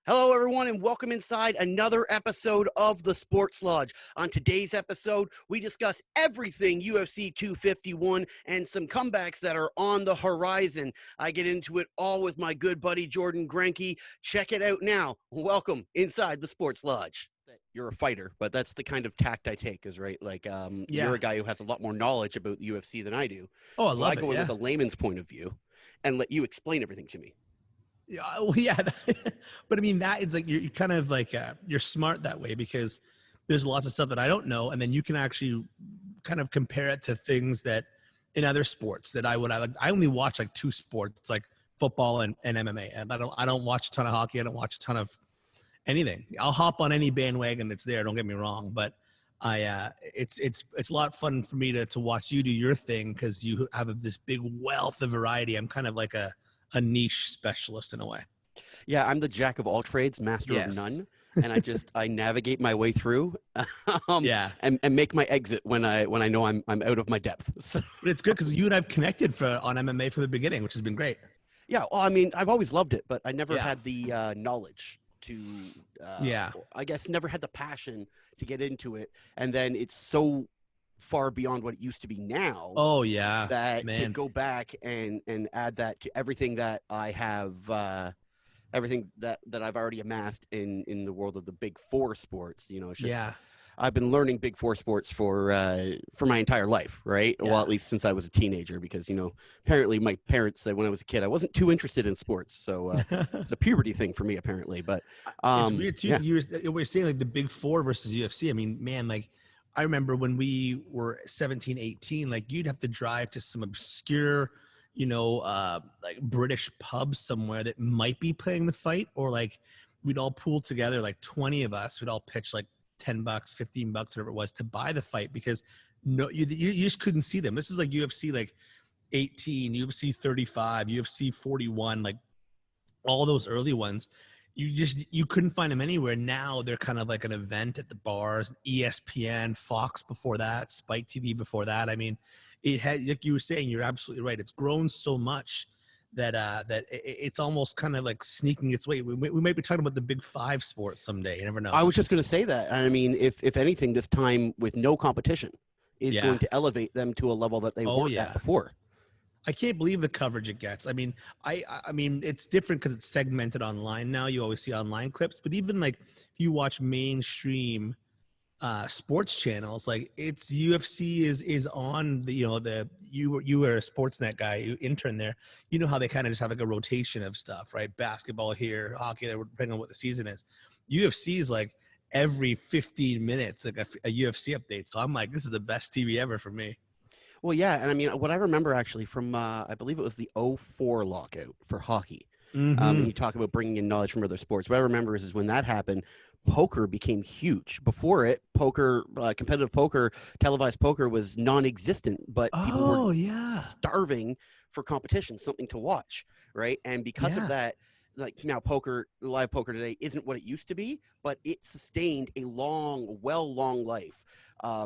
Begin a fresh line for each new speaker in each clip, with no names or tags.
Hello, everyone, and welcome inside another episode of the Sports Lodge. On today's episode, we discuss everything UFC 251 and some comebacks that are on the horizon. I get into it all with my good buddy, Jordan Grenkie. Check it out now. Welcome inside the Sports Lodge. You're a fighter, but that's the kind of tact I take, is right. Like, you're a guy who has a lot more knowledge about the UFC than I do.
Oh, I
So
love
I go in with a layman's point of view and let you explain everything to me.
Yeah, well, yeah, but I mean that it's like you're kind of like you're smart that way because there's lots of stuff that I don't know, and then you can actually kind of compare it to things that in other sports that I like. I only watch like two sports, it's like football and MMA, and I don't watch a ton of hockey. I don't watch a ton of anything. I'll hop on any bandwagon that's there. Don't get me wrong, but it's a lot of fun for me to watch you do your thing because you have this big wealth of variety. I'm kind of like a niche specialist in a way.
Yeah, I'm the jack of all trades, master of none, and I navigate my way through, and make my exit when I know I'm out of my depth. So.
But it's good because you and I've connected on MMA from the beginning, which has been great.
Yeah, well, I mean, I've always loved it, but I never had the knowledge to. I guess never had the passion to get into it, and then it's so far beyond what it used to be now.
Oh yeah,
that man. To go back and add that to everything that I have, everything that I've already amassed in the world of the big four sports. You know, it's just, I've been learning big four sports for my entire life, right? Yeah. Well, at least since I was a teenager, because apparently my parents said when I was a kid I wasn't too interested in sports, so it's a puberty thing for me apparently. But
it's weird too. Yeah. You were saying like the big four versus UFC. I mean, man, like. I remember when we were 17, 18, like you'd have to drive to some obscure, like British pub somewhere that might be playing the fight, or like we'd all pool together, like 20 of us, we'd all pitch like $10, $15, whatever it was to buy the fight because you just couldn't see them. This is like UFC like 18, UFC 35, UFC 41, like all those early ones. You couldn't find them anywhere. Now they're kind of like an event at the bars, ESPN, Fox before that, Spike TV before that. I mean, it had, like you were saying, you're absolutely right. It's grown so much that it's almost kind of like sneaking its way. We might be talking about the big five sports someday. You never know.
I was just going to say that. I mean, if anything, this time with no competition is going to elevate them to a level that they weren't at before.
I can't believe the coverage it gets. I mean, I mean, it's different because it's segmented online now. You always see online clips, but even like if you watch mainstream sports channels, like it's UFC is on the you were a Sportsnet guy, you intern there. You know how they kind of just have like a rotation of stuff, right? Basketball here, hockey there, depending on what the season is. UFC is like every 15 minutes, like a UFC update. So I'm like, this is the best TV ever for me.
Well, yeah, and I mean, what I remember actually from, I believe it was the 2004 lockout for hockey. And you talk about bringing in knowledge from other sports. What I remember is when that happened, poker became huge. Before it, poker, competitive poker, televised poker was non-existent, but people were starving for competition, something to watch, right? And because of that, like now live poker today isn't what it used to be, but it sustained a long life.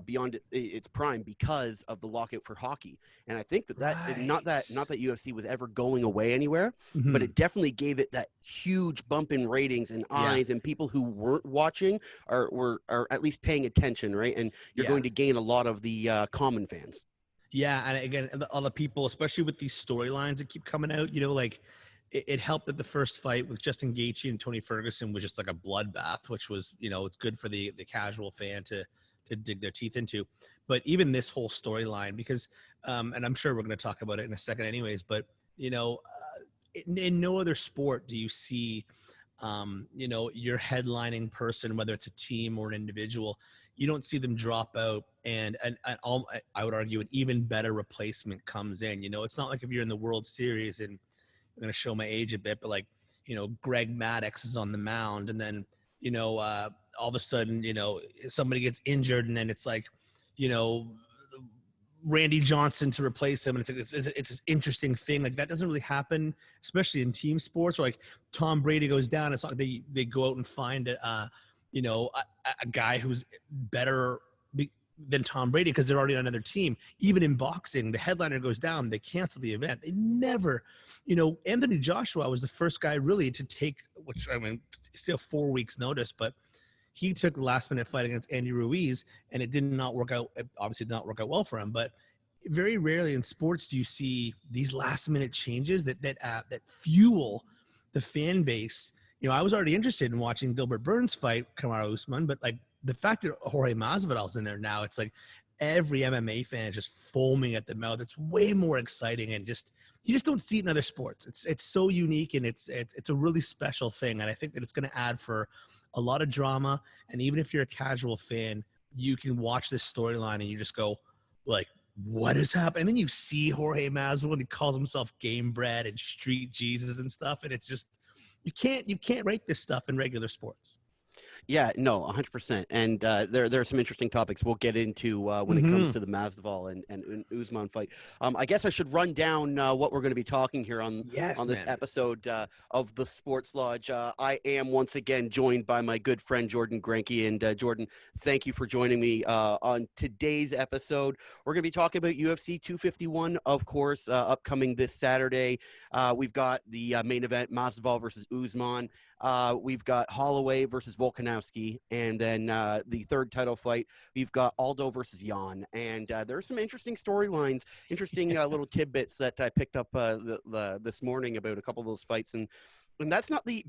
Beyond its prime because of the lockout for hockey. And I think that not that UFC was ever going away anywhere, but it definitely gave it that huge bump in ratings and eyes, and people who weren't watching are at least paying attention, right? And you're going to gain a lot of the common fans.
Yeah, and again, all the people, especially with these storylines that keep coming out, like it helped that the first fight with Justin Gaethje and Tony Ferguson was just like a bloodbath, which was, it's good for the casual fan to dig their teeth into. But even this whole storyline, because and I'm sure we're going to talk about it in a second anyways, but in no other sport do you see your headlining person, whether it's a team or an individual, you don't see them drop out and I would argue an even better replacement comes in. It's not like if you're in the World Series, and I'm going to show my age a bit, but like Greg Maddux is on the mound, and then all of a sudden, somebody gets injured, and then it's like, Randy Johnson to replace him. And it's this interesting thing. Like that doesn't really happen, especially in team sports. Or like Tom Brady goes down. It's like they go out and find a guy who's better than Tom Brady because they're already on another team. Even in boxing, the headliner goes down, they cancel the event. They never, Anthony Joshua was the first guy really to take which I mean, still 4 weeks notice, but he took the last minute fight against Andy Ruiz, and it did not work out. It obviously did not work out well for him, but very rarely in sports do you see these last minute changes that fuel the fan base. You know, I was already interested in watching Gilbert Burns fight Kamaru Usman, but like the fact that Jorge Masvidal's in there now, it's like every MMA fan is just foaming at the mouth. It's way more exciting, and just you just don't see it in other sports. It's so unique, and it's a really special thing, and I think that it's going to add for a lot of drama. And even if you're a casual fan, you can watch this storyline and you just go like, what is happening? And then you see Jorge Masvidal and he calls himself Game Bread and Street Jesus and stuff, and it's just you can't rate this stuff in regular sports.
Yeah, no, 100%. And there are some interesting topics we'll get into when it comes to the Masvidal and Usman fight. I guess I should run down what we're going to be talking here on this episode of the Sports Lodge. I am once again joined by my good friend Jordan Grenkie. And Jordan, thank you for joining me on today's episode. We're going to be talking about UFC 251, of course, upcoming this Saturday. We've got the main event, Masvidal versus Usman. We've got Holloway versus Volkanovski, and then the third title fight, we've got Aldo versus Jan. And there are some interesting storylines, interesting little tidbits that I picked up this morning about a couple of those fights. And that's not the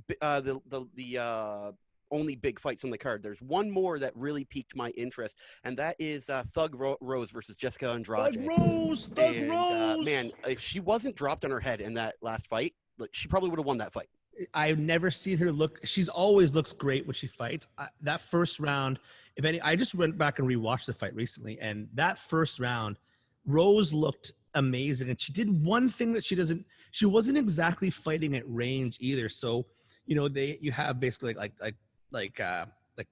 only big fights on the card. There's one more that really piqued my interest, and that is Thug Rose versus Jessica Andrade.
Thug Rose.
Man, if she wasn't dropped on her head in that last fight, she probably would have won that fight.
I've never seen her look. She's always looks great when she fights. That first round, if any, I just went back and rewatched the fight recently, and that first round, Rose looked amazing, and she did one thing that she doesn't. She wasn't exactly fighting at range either. So, you know, you have basically like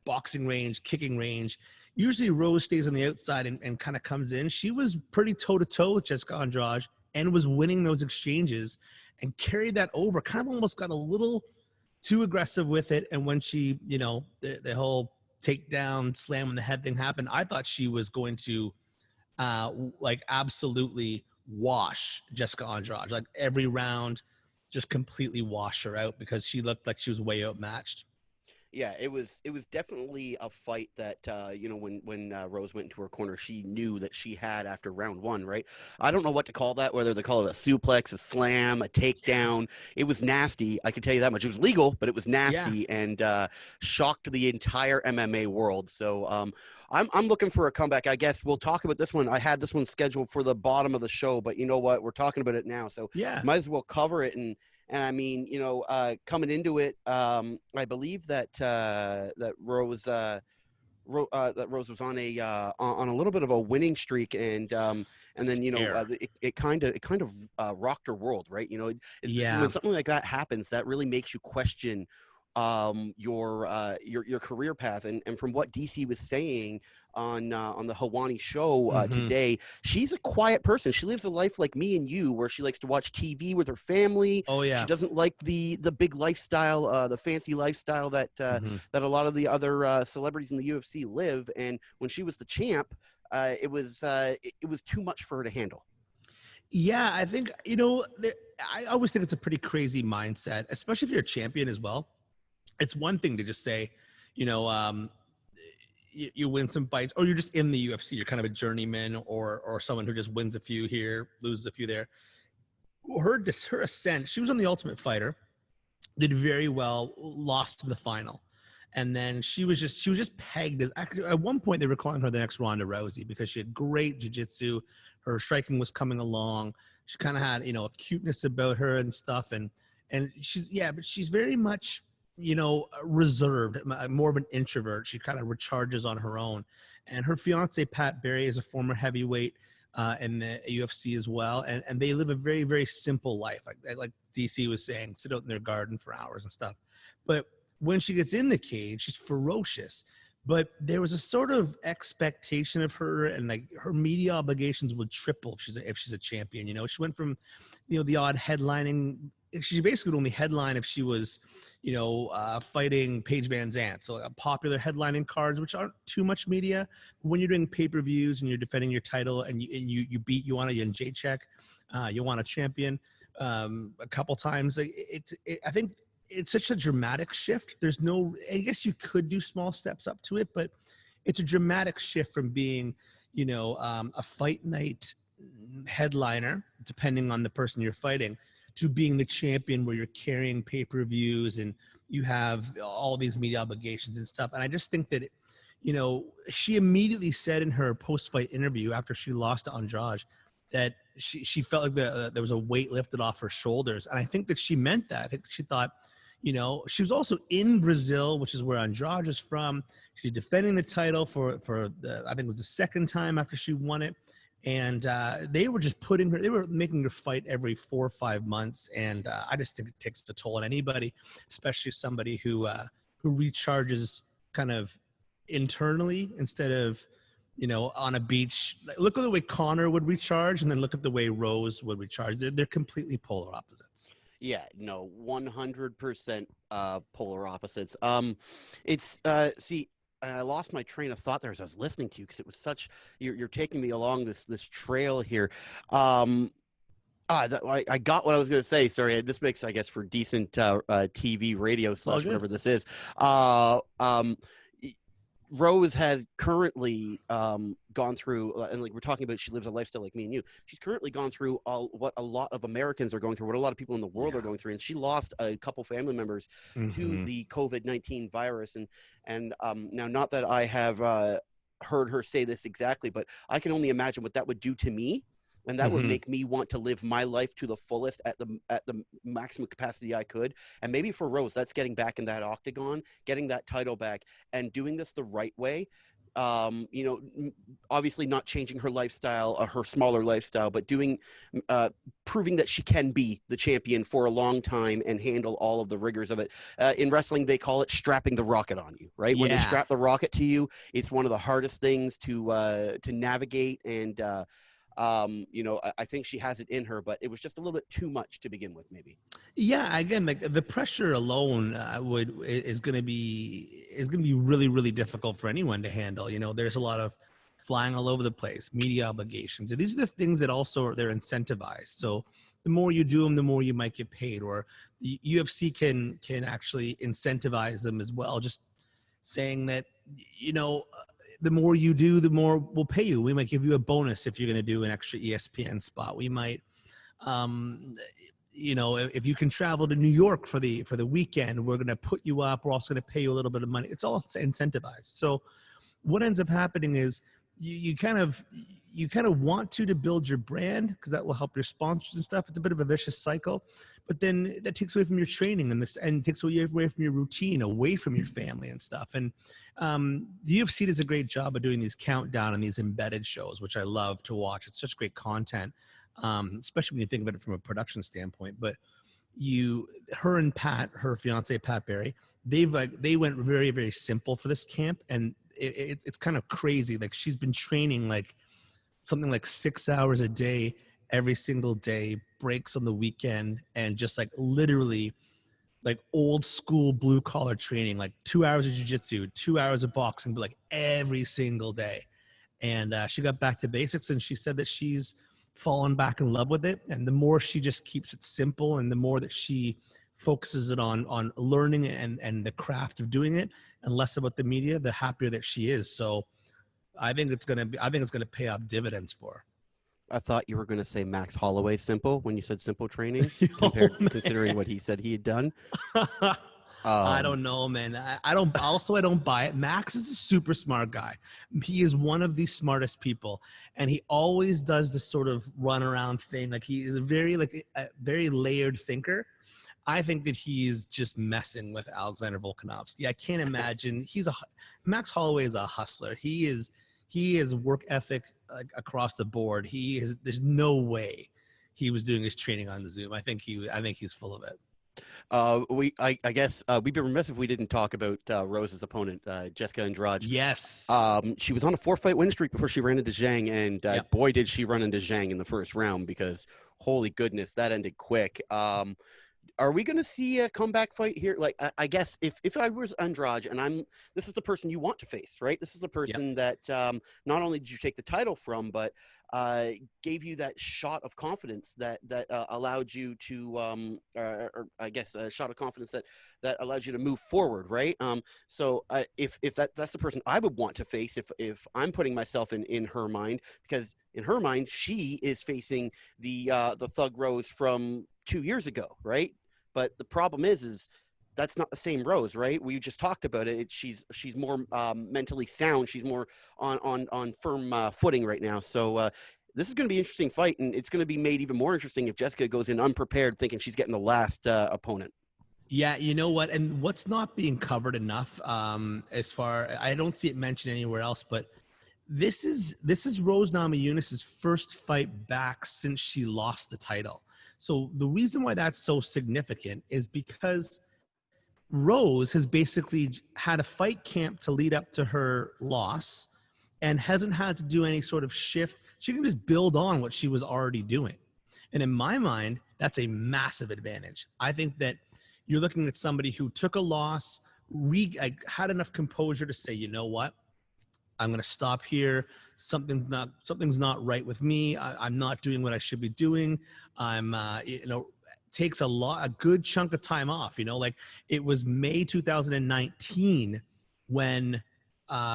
boxing range, kicking range. Usually, Rose stays on the outside and kind of comes in. She was pretty toe to toe with Jessica Andrade and was winning those exchanges and carried that over, kind of almost got a little too aggressive with it. And when she, you know, the whole takedown slam on the head thing happened, I thought she was going to like absolutely wash Jessica Andrade. Like every round, just completely wash her out because she looked like she was way outmatched.
Yeah, it was definitely a fight that you know, when Rose went into her corner, she knew that she had after round one, right? I don't know what to call that, whether they call it a suplex, a slam, a takedown. It was nasty. I can tell you that much. It was legal, but it was nasty and shocked the entire MMA world. So I'm looking for a comeback. I guess we'll talk about this one. I had this one scheduled for the bottom of the show, but you know what? We're talking about it now, so might as well cover it. And I mean, you know, coming into it, I believe that Rose was on a little bit of a winning streak, and then, you know, it kind of rocked her world, right? You know, when something like that happens, that really makes you question your career path. And from what DC was saying on the Hawani show today, she's a quiet person. She lives a life like me and you, where she likes to watch TV with her family. She doesn't like the big lifestyle, the fancy lifestyle that a lot of the other celebrities in the UFC live. And when she was the champ, it was too much for her to handle.
Yeah, I think, you know, I always think it's a pretty crazy mindset, especially if you're a champion as well. It's one thing to just say, you know, you win some fights, or you're just in the UFC. You're kind of a journeyman, or someone who just wins a few here, loses a few there. Her ascent, she was on The Ultimate Fighter, did very well, lost in the final. And then she was just pegged as, actually, at one point they were calling her the next Ronda Rousey because she had great jiu-jitsu. Her striking was coming along. She kind of had, you know, a cuteness about her and stuff. And but she's very much, you know, reserved, more of an introvert. She kind of recharges on her own. And her fiance, Pat Barry, is a former heavyweight in the UFC as well. And they live a very, very simple life. Like DC was saying, sit out in their garden for hours and stuff. But when she gets in the cage, she's ferocious. But there was a sort of expectation of her, and like her media obligations would triple if she's a champion. You know, she went from, you know, the odd headlining. She basically would only headline if she was, you know, fighting Paige Van Zandt. So popular headlining cards, which aren't too much media. But when you're doing pay-per-views and you're defending your title, and you beat Joanna Jędrzejczyk, you want a champion a couple times. I think it's such a dramatic shift. There's no, I guess you could do small steps up to it, but it's a dramatic shift from being, a fight night headliner, depending on the person you're fighting, to being the champion where you're carrying pay-per-views and you have all these media obligations and stuff. And I just think that, she immediately said in her post-fight interview after she lost to Andrade that she felt like there was a weight lifted off her shoulders. And I think that she meant that. I think she thought, she was also in Brazil, which is where Andrade is from. She's defending the title for I think it was the second time after she won it. And they were just they were making her fight every 4 or 5 months. And I just think it takes a toll on anybody, especially somebody who recharges kind of internally instead of, on a beach. Look at the way Connor would recharge and then look at the way Rose would recharge. They're completely polar opposites.
Yeah, no, 100% polar opposites. See, and I lost my train of thought there as I was listening to you because it was such, you're taking me along this trail here. I got what I was going to say. Sorry, this makes, I guess, for decent TV, radio / whatever this is. Rose has currently gone through, and like we're talking about, she lives a lifestyle like me and you. She's currently gone through what a lot of Americans are going through, what a lot of people in the world are going through, and she lost a couple family members to the COVID-19 virus. And now, not that I have heard her say this exactly, but I can only imagine what that would do to me. And that would make me want to live my life to the fullest at the maximum capacity I could. And maybe for Rose, that's getting back in that octagon, getting that title back, and doing this the right way. Obviously not changing her lifestyle, her smaller lifestyle, but proving that she can be the champion for a long time and handle all of the rigors of it. In wrestling, they call it strapping the rocket on you, right? Yeah. When they strap the rocket to you, it's one of the hardest things to navigate. And I think she has it in her, but it was just a little bit too much to begin with, maybe.
Yeah, again, like the pressure alone is going to be really, really difficult for anyone to handle. There's a lot of flying all over the place, media obligations, and these are the things that also they're incentivized. So the more you do them, the more you might get paid, or the UFC can actually incentivize them as well. Just saying that, the more you do, the more we'll pay you. We might give you a bonus if you're going to do an extra ESPN spot. We might, if you can travel to New York for the weekend, we're going to put you up. We're also going to pay you a little bit of money. It's all incentivized. So what ends up happening is you kind of want to build your brand because that will help your sponsors and stuff. It's a bit of a vicious cycle, but then that takes away from your training and takes away from your routine, away from your family and stuff. And the UFC does a great job of doing these countdown and these embedded shows, which I love to watch. It's such great content, especially when you think about it from a production standpoint. But her and Pat, her fiance Pat Barry, they went very, very simple for this camp, and it's kind of crazy. Like she's been training like something like 6 hours a day every single day, breaks on the weekend, and just like literally like old school blue collar training, like 2 hours of jiu-jitsu, 2 hours of boxing, but like every single day. And she got back to basics, and she said that she's fallen back in love with it. And the more she just keeps it simple, and the more that she focuses it on learning and the craft of doing it, and less about the media, the happier that she is. So I think it's gonna pay off dividends for her.
I thought you were going to say Max Holloway simple when you said simple training, considering what he said he had done.
I don't know, man. I don't buy it. Max is a super smart guy. He is one of the smartest people, and he always does this sort of run around thing. Like he is a very layered thinker. I think that he's just messing with Alexander Volkanovski. I can't imagine. Max Holloway is a hustler. He is work ethic across the board. There's no way he was doing his training on the Zoom. I think he's full of it.
I guess we'd be remiss if we didn't talk about Rose's opponent, Jessica Andrade.
Yes.
She was on a 4-fight win streak before she ran into Zhang, and boy, did she run into Zhang in the first round, because holy goodness, that ended quick. are we going to see a comeback fight here? Like, I guess if I was Andrade and this is the person you want to face, right? This is the person that not only did you take the title from, but gave you that shot of confidence that allowed you to, or I guess a shot of confidence that allowed you to move forward, right? So if that's the person I would want to face, if I'm putting myself in her mind, because in her mind she is facing the Thug Rose from 2 years ago, right? But the problem is that's not the same Rose, right? We just talked about it. She's more mentally sound. She's more on firm footing right now. So this is going to be an interesting fight, and it's going to be made even more interesting if Jessica goes in unprepared, thinking she's getting the last opponent.
Yeah, you know what? And what's not being covered enough, as far I don't see it mentioned anywhere else, but this is Rose Namajunas' first fight back since she lost the title. So the reason why that's so significant is because Rose has basically had a fight camp to lead up to her loss and hasn't had to do any sort of shift. She can just build on what she was already doing. And in my mind, that's a massive advantage. I think that you're looking at somebody who took a loss, had enough composure to say, you know what? I'm going to stop here. Something's not right with me. I'm not doing what I should be doing. Takes a good chunk of time off. Like it was May 2019 when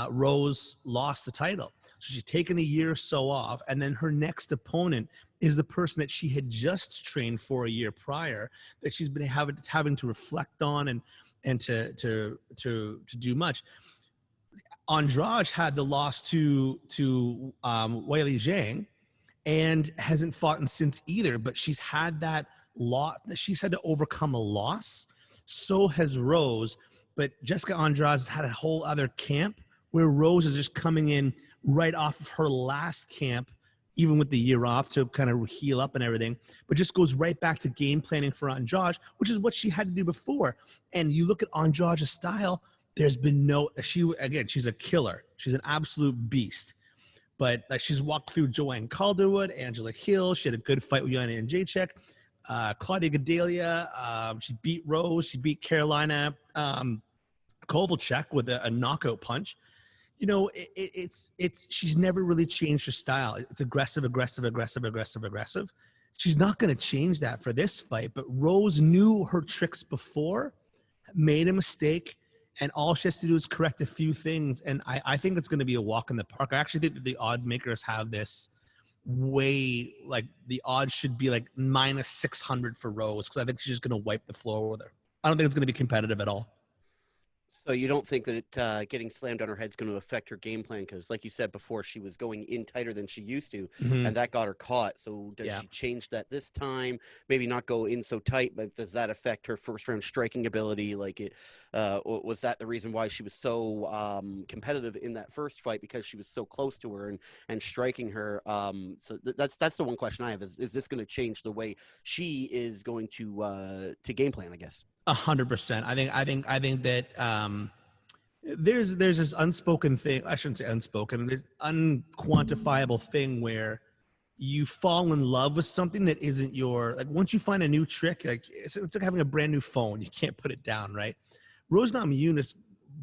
Rose lost the title. So she's taken a year or so off, and then her next opponent is the person that she had just trained for a year prior, that she's been having to reflect on and to do much. Andrade had the loss to Weili Zhang and hasn't fought in since either, but she's had that lot. She's had to overcome a loss. So has Rose, but Jessica Andrade has had a whole other camp where Rose is just coming in right off of her last camp, even with the year off to kind of heal up and everything, but just goes right back to game planning for Andrade, which is what she had to do before. And you look at Andrade's style, there's been she's a killer. She's an absolute beast. But like she's walked through Joanne Calderwood, Angela Hill. She had a good fight with Yana Jacek. Claudia Gadelha. She beat Rose. She beat Carolina Kovalchuk with a knockout punch. She's never really changed her style. It's aggressive. She's not going to change that for this fight. But Rose knew her tricks before, made a mistake, and all she has to do is correct a few things. And I think it's going to be a walk in the park. I actually think that the odds makers have this way, like the odds should be like minus 600 for Rose, because I think she's just going to wipe the floor with her. I don't think it's going to be competitive at all.
So you don't think that getting slammed on her head is going to affect her game plan? Because like you said before, she was going in tighter than she used to, and that got her caught. So does she change that this time? Maybe not go in so tight, but does that affect her first round striking ability? Like was that the reason why she was so competitive in that first fight, because she was so close to her and striking her? So that's the one question I have is this going to change the way she is going to game plan, I guess?
100%. I think that there's this unspoken thing. I shouldn't say unspoken. There's unquantifiable thing where you fall in love with something that isn't like once you find a new trick, like it's like having a brand new phone. You can't put it down, right? Rose Namajunas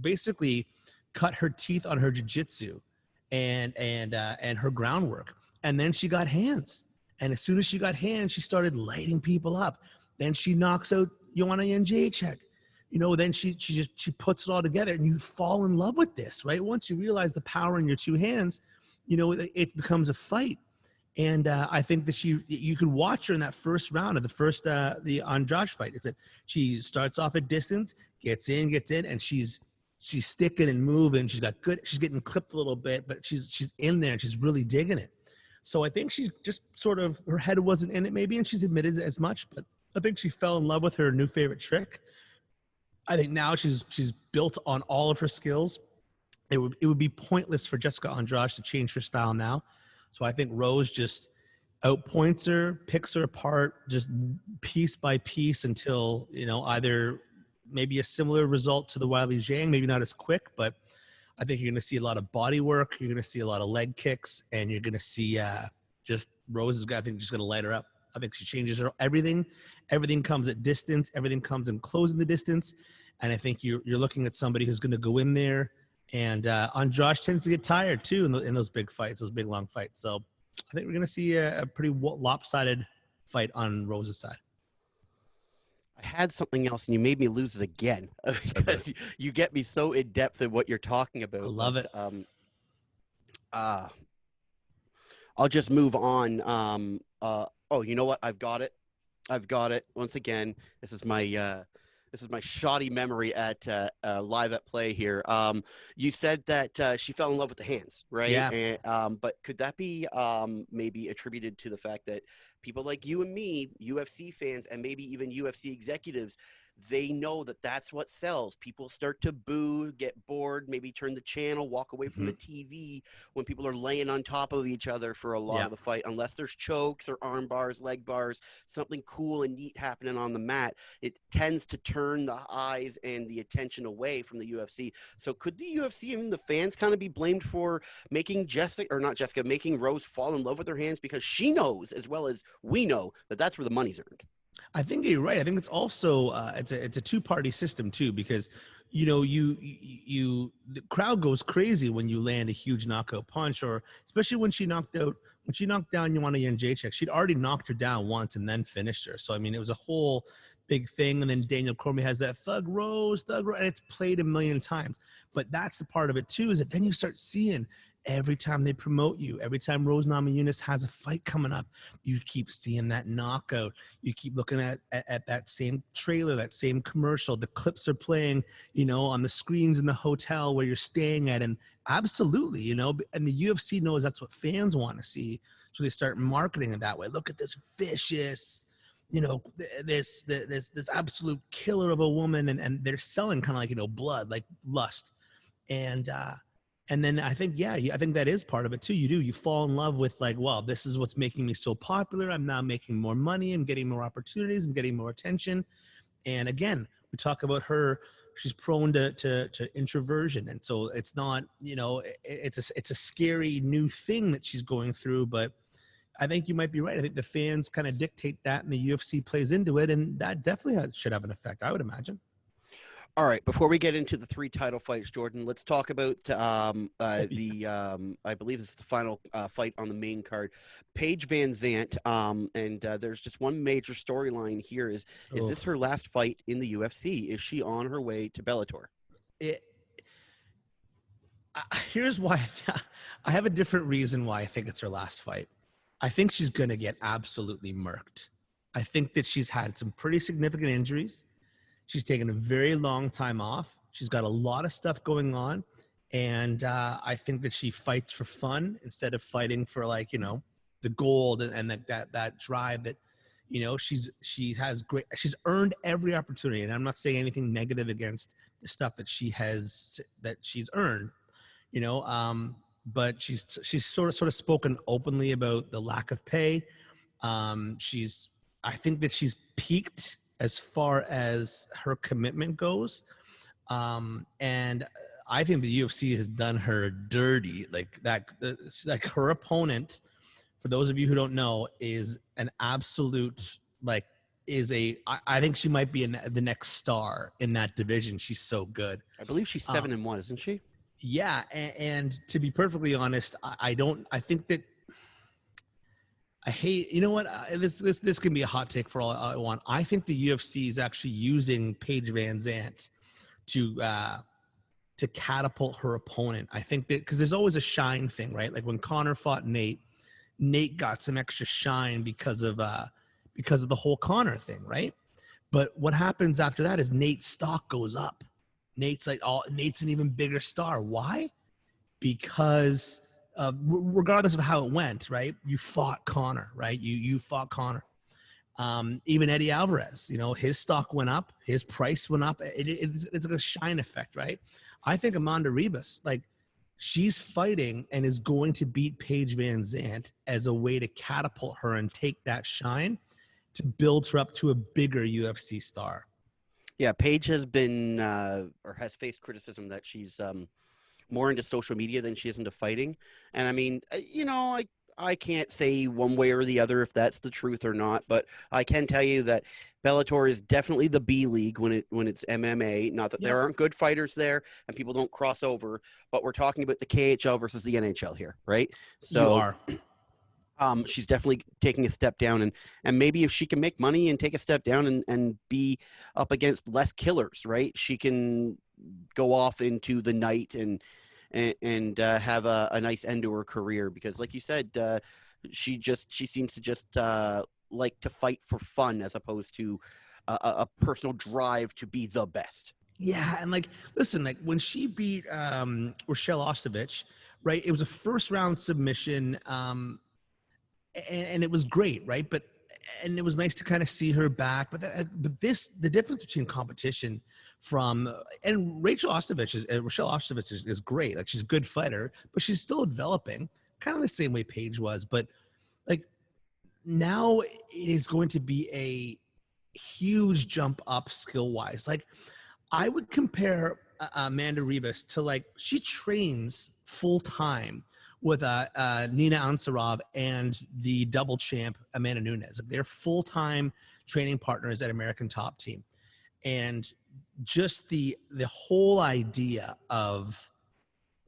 basically cut her teeth on her jiu-jitsu and her groundwork, and then she got hands. And as soon as she got hands, she started lighting people up. Then she knocks out Joanna Jędrzejczyk. Then she puts it all together, and you fall in love with this, right? Once you realize the power in your two hands, it becomes a fight. And I think that you could watch her in that first round of the Andrade fight. It's that she starts off at distance, gets in, and she's sticking and moving. She's getting clipped a little bit, but she's in there and she's really digging it. So I think she's just sort of, her head wasn't in it maybe, and she's admitted as much, but I think she fell in love with her new favorite trick. I think now she's built on all of her skills. It would be pointless for Jessica Andrade to change her style now. So I think Rose just outpoints her, picks her apart, just piece by piece until, either maybe a similar result to the Weili Zhang, maybe not as quick, but I think you're going to see a lot of body work. You're going to see a lot of leg kicks, and you're going to see just Rose is, I think, just going to light her up. I think she changes her everything. Everything comes at distance. Everything comes in closing the distance. And I think you're looking at somebody who's going to go in there. And Andrade tends to get tired too in those big fights, those big long fights. So I think we're going to see a pretty lopsided fight on Rose's side.
I had something else and you made me lose it again because you get me so in depth in what you're talking about.
I love it.
I'll just move on. Oh, you know what? I've got it. Once again, this is my shoddy memory at live at play here. You said that she fell in love with the hands, right?
Yeah.
And, but could that be maybe attributed to the fact that people like you and me, UFC fans, and maybe even UFC executives, they know that that's what sells. People start to boo, get bored, maybe turn the channel, walk away from the TV when people are laying on top of each other for a lot of the fight. Unless there's chokes or arm bars, leg bars, something cool and neat happening on the mat, it tends to turn the eyes and the attention away from the UFC. So could the UFC and the fans kind of be blamed for making making Rose fall in love with her hands, because she knows as well as we know that that's where the money's earned?
I think you're right. I think it's also it's a two-party system too, because you know the crowd goes crazy when you land a huge knockout punch, or especially when she knocked down Joanna Jędrzejczyk. She'd already knocked her down once and then finished her. So I mean, it was a whole big thing. And then Daniel Cormier has that Thug Rose, and it's played a million times. But that's the part of it too, is that then you start seeing every time they promote you, every time Rose Namajunas has a fight coming up, you keep seeing that knockout. You keep looking at that same trailer, that same commercial. The clips are playing, you know, on the screens in the hotel where you're staying at. And absolutely, you know, and the UFC knows that's what fans want to see. So they start marketing it that way. Look at this vicious, you know, this absolute killer of a woman. And they're selling kind of like, you know, blood, like lust. And then I think, I think that is part of it too. You fall in love with like, well, this is what's making me so popular. I'm now making more money. I'm getting more opportunities. I'm getting more attention. And again, we talk about her. She's prone to introversion. And so it's not, you know, it's a scary new thing that she's going through. But I think you might be right. I think the fans kind of dictate that, and the UFC plays into it. And that definitely should have an effect, I would imagine.
All right, before we get into the 3 title fights, Jordan, let's talk about I believe this is the final fight on the main card, Paige VanZant. And there's just one major storyline here. Is this her last fight in the UFC? Is she on her way to Bellator?
Here's why I have a different reason why I think it's her last fight. I think she's going to get absolutely murked. I think that she's had some pretty significant injuries. She's taken a very long time off. She's got a lot of stuff going on. And I think that she fights for fun instead of fighting for, like, you know, the gold and that drive that, you know, she's earned every opportunity. And I'm not saying anything negative against the stuff that she's earned, you know, but she's sort of spoken openly about the lack of pay. I think that she's peaked as far as her commitment goes. And I think the UFC has done her dirty. Like her opponent, for those of you who don't know, is an absolute, like, I think she might be the next star in that division. She's so good.
I believe she's 7-1, isn't she?
Yeah. And to be perfectly honest, I think that, I hate, you know what? This can be a hot take for all I want. I think the UFC is actually using Paige VanZant to catapult her opponent. I think that because there's always a shine thing, right? Like when Conor fought Nate got some extra shine because of the whole Conor thing, right? But what happens after that is Nate's stock goes up. Nate's an even bigger star. Why? Because regardless of how it went, right? You fought Conor, right? You fought Conor. Even Eddie Alvarez, you know, his stock went up, his price went up. It's like a shine effect, right? I think Amanda Ribas, like, she's fighting and is going to beat Paige VanZant as a way to catapult her and take that shine to build her up to a bigger UFC star.
Yeah, Paige has been or has faced criticism that she's more into social media than she is into fighting. And I mean, you know, I can't say one way or the other if that's the truth or not, but I can tell you that Bellator is definitely the B league when it's MMA. Not that there aren't good fighters there and people don't cross over, but we're talking about the KHL versus the NHL here, right? So
You are.
she's definitely taking a step down, and maybe if she can make money and take a step down and be up against less killers, right? She can go off into the night and have a nice end to her career, because like you said, she seems to just like to fight for fun as opposed to a personal drive to be the best.
Yeah, and like, listen, like when she beat Rochelle Ostovich, right? It was a first round submission, and it was great, right? But and it was nice to kind of see her back. But the difference between competition from and Rochelle Ostovich is great. Like she's a good fighter, but she's still developing, kind of the same way Paige was. But like now, it is going to be a huge jump up skill wise. Like I would compare Amanda Ribas to like she trains full time with Nina Ansarov and the double champ Amanda Nunes. They're full time training partners at American Top Team, and just the whole idea of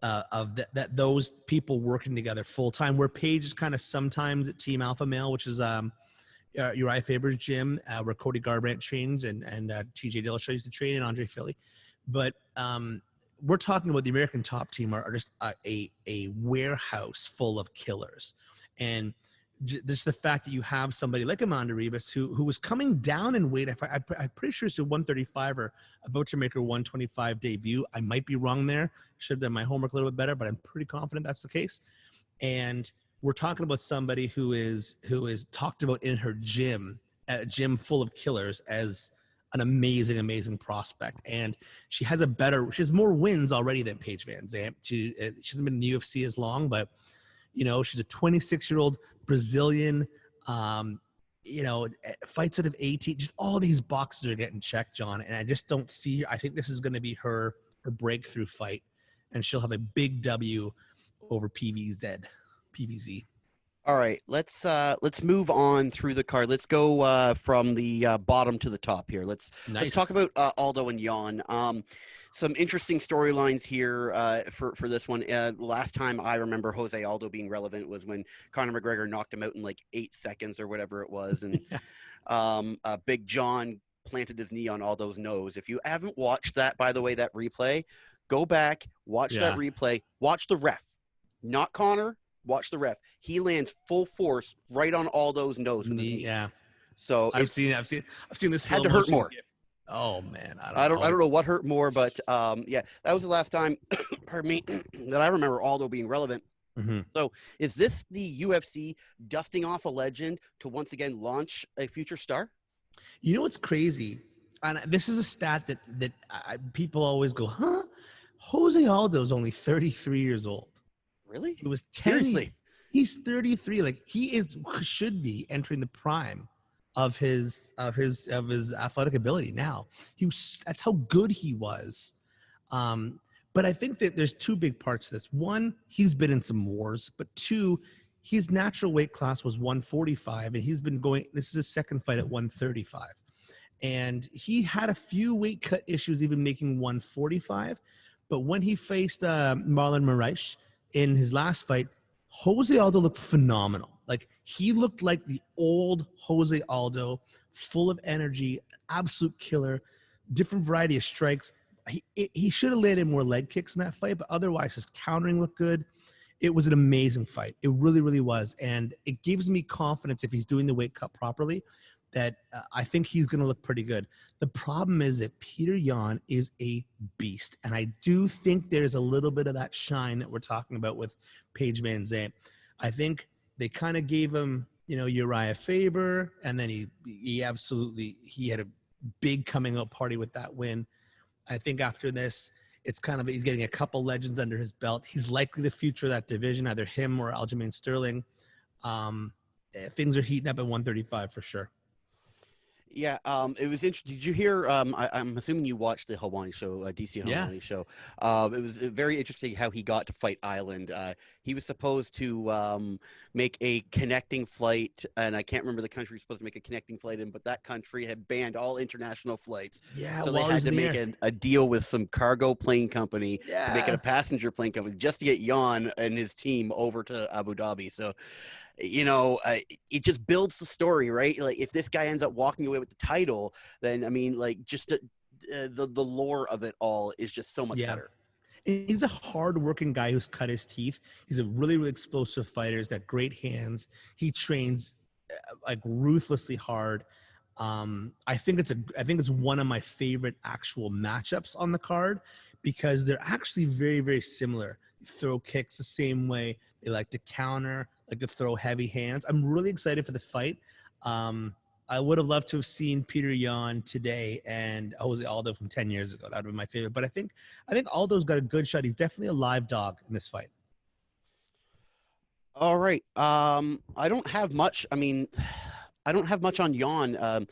that those people working together full time. Where Paige is kind of sometimes at Team Alpha Male, which is Uriah Faber's gym, where Cody Garbrandt trains and TJ Dillashaw used to train, and Andre Philly. But we're talking about the American Top Team are just a warehouse full of killers. And just the fact that you have somebody like Amanda Ribas who was coming down in weight. I'm pretty sure she's 135 or about to make her 125 debut. I might be wrong there. Should have done my homework a little bit better, but I'm pretty confident that's the case. And we're talking about somebody who is talked about in her gym, a gym full of killers, as an amazing prospect. And she has more wins already than Paige Van Zandt. She hasn't been in the UFC as long, but you know, she's a 26-year-old Brazilian, fights out of 18. Just all these boxes are getting checked, John. And I just don't see, I think this is going to be her breakthrough fight, and she'll have a big W over PVZ.
All right, let's move on through the card. Let's go from the bottom to the top here. Let's talk about Aldo and Jan. Some interesting storylines here for this one. Last time I remember Jose Aldo being relevant was when Conor McGregor knocked him out in like 8 seconds or whatever it was, and Big John planted his knee on Aldo's nose. If you haven't watched that, by the way, that replay, go back, watch that replay, watch the ref, not Conor. Watch the ref. He lands full force right on Aldo's nose with his knee.
Yeah.
So
I've seen this.
Had to hurt more.
Oh man,
I don't know what hurt more, but yeah, that was the last time, pardon me, that I remember Aldo being relevant.
Mm-hmm.
So is this the UFC dusting off a legend to once again launch a future star?
You know what's crazy? And this is a stat that people always go, huh? Jose Aldo is only 33 years old.
Really?
It was 10.
Seriously.
He's 33. Like he should be entering the prime of his athletic ability now. That's how good he was. But I think that there's two big parts to this. One, he's been in some wars, but two, his natural weight class was 145, and he's been going. This is his second fight at 135, and he had a few weight cut issues, even making 145. But when he faced Marlon Moraes in his last fight, Jose Aldo looked phenomenal. Like he looked like the old Jose Aldo, full of energy, absolute killer, different variety of strikes. He should have landed more leg kicks in that fight, but otherwise his countering looked good. It was an amazing fight. It really, really was. And it gives me confidence if he's doing the weight cut properly that I think he's going to look pretty good. The problem is that Peter Yan is a beast. And I do think there's a little bit of that shine that we're talking about with Paige Van Zandt. I think they kind of gave him, Uriah Faber, and then he had a big coming out party with that win. I think after this, it's kind of, he's getting a couple legends under his belt. He's likely the future of that division, either him or Aljamain Sterling. Things are heating up at 135 for sure.
Yeah, it was interesting. Did you hear? I'm assuming you watched the Helwani show, DC
Yeah.
Helwani show. It was very interesting how he got to fight Island. He was supposed to make a connecting flight, and I can't remember the country he was supposed to make a connecting flight in, but that country had banned all international flights.
Yeah,
So they
while he
had
was
to
in the
make
air.
a deal with some cargo plane company to make it a
Yeah.
passenger plane company just to get Jan and his team over to Abu Dhabi. So it just builds the story, right? Like if this guy ends up walking away with the title, then I mean, like just the lore of it all is just so much
Yeah.
better.
And he's a hard-working guy who's cut his teeth. He's a really, really explosive fighter. He's got great hands. He trains like ruthlessly hard. I think it's one of my favorite actual matchups on the card because they're actually very, very similar. They throw kicks the same way. They like to counter, like to throw heavy hands. I'm really excited for the fight. Um, I would have loved to have seen Peter Yan today and Jose Aldo from 10 years ago. That would be my favorite. But I think Aldo's got a good shot. He's definitely a live dog in this fight.
All right. I don't have much. I mean, I don't have much on Yawn.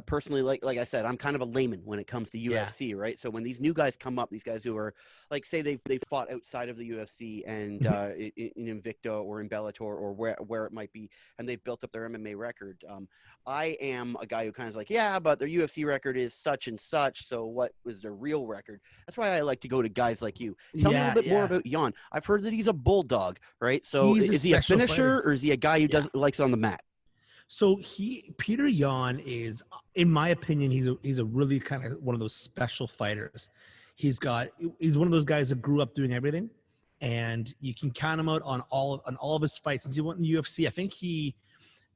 Personally, like I said, I'm kind of a layman when it comes to
Yeah.
UFC, right? So when these new guys come up, these guys who are like, say they fought outside of the UFC and
Mhm.
in Invicta or in Bellator or where it might be, and they've built up their MMA record. I am a guy who kind of like, yeah, but their UFC record is such and such. So what was their real record? That's why I like to go to guys like you. Tell me a little
Yeah,
bit more
yeah.
about Jan. I've heard that he's a bulldog, right? So
He's a
is he a
special fighter.
finisher or is he a guy who
Yeah.
does likes it on the mat?
So Peter Yan is, in my opinion, he's a really kind of one of those special fighters. He's one of those guys that grew up doing everything, and you can count him out on all of his fights. Since he went in the UFC,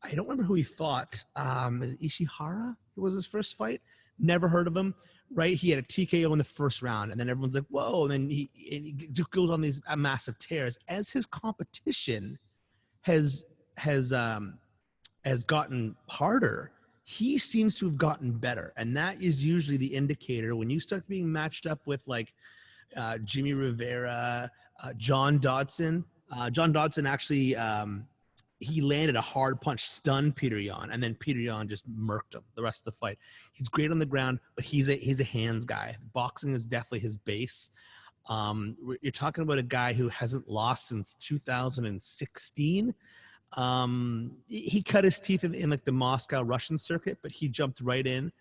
I don't remember who he fought. Ishihara was his first fight. Never heard of him. Right, he had a TKO in the first round, and then everyone's like, "Whoa!" And then he just goes on these massive tears as his competition has has um, has gotten harder, he seems to have gotten better. And that is usually the indicator when you start being matched up with like Jimmy Rivera, John Dodson. John Dodson actually, he landed a hard punch, stunned Peter Yan, and then Peter Yan just murked him the rest of the fight. He's great on the ground, but he's a hands guy. Boxing is definitely his base. You're talking about a guy who hasn't lost since 2016. He cut his teeth in like the Moscow Russian circuit, but he jumped right in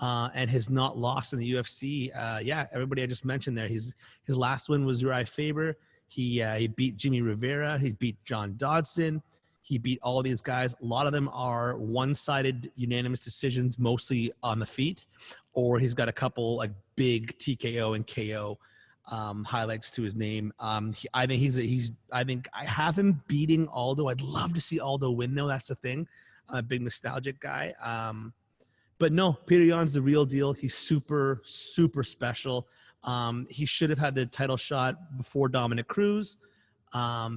and has not lost in the UFC. Yeah, everybody I just mentioned there. His last win was Uriah Faber. He beat Jimmy Rivera. He beat John Dodson. He beat all these guys. A lot of them are one-sided unanimous decisions, mostly on the feet, or he's got a couple like big TKO and KO highlights to his name. I think I think I have him beating Aldo. I'd love to see Aldo win though. That's the thing. I'm a big nostalgic guy. But no, Peter Yan's the real deal. He's super, super special. He should have had the title shot before Dominic Cruz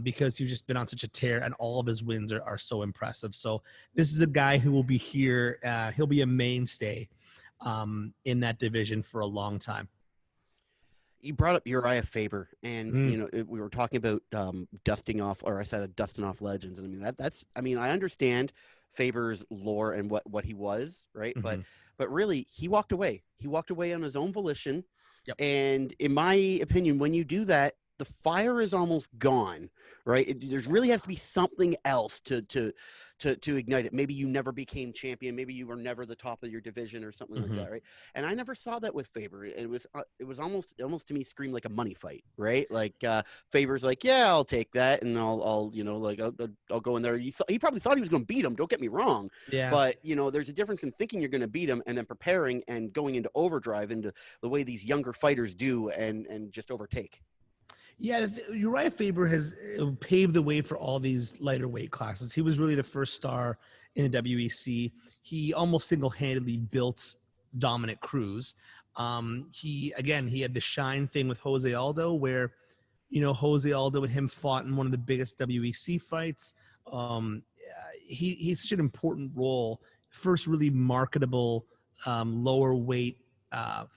because he's just been on such a tear and all of his wins are so impressive. So this is a guy who will be here. He'll be a mainstay in that division for a long time.
You brought up Uriah Faber, and
Mm,
we were talking about dusting off, or I said dusting off legends, and I mean that's I mean I understand Faber's lore and what he was, right?
mm-hmm.
But really, he walked away. He walked away on his own volition,
Yep.
and in my opinion, when you do that, the fire is almost gone, right? There's really has to be something else to ignite it. Maybe you never became champion. Maybe you were never the top of your division or something like
Mm-hmm.
that, right? And I never saw that with Faber. It was almost to me screamed like a money fight, right? Like Faber's like, yeah, I'll take that, and I'll I'll go in there. He probably thought he was going to beat him. Don't get me wrong,
Yeah.
but there's a difference in thinking you're going to beat him and then preparing and going into overdrive into the way these younger fighters do and just overtake.
Yeah, Uriah Faber has paved the way for all these lighter weight classes. He was really the first star in the WEC. He almost single-handedly built Dominic Cruz. He had the shine thing with Jose Aldo, where Jose Aldo and him fought in one of the biggest WEC fights. He's such an important role, first really marketable lower weight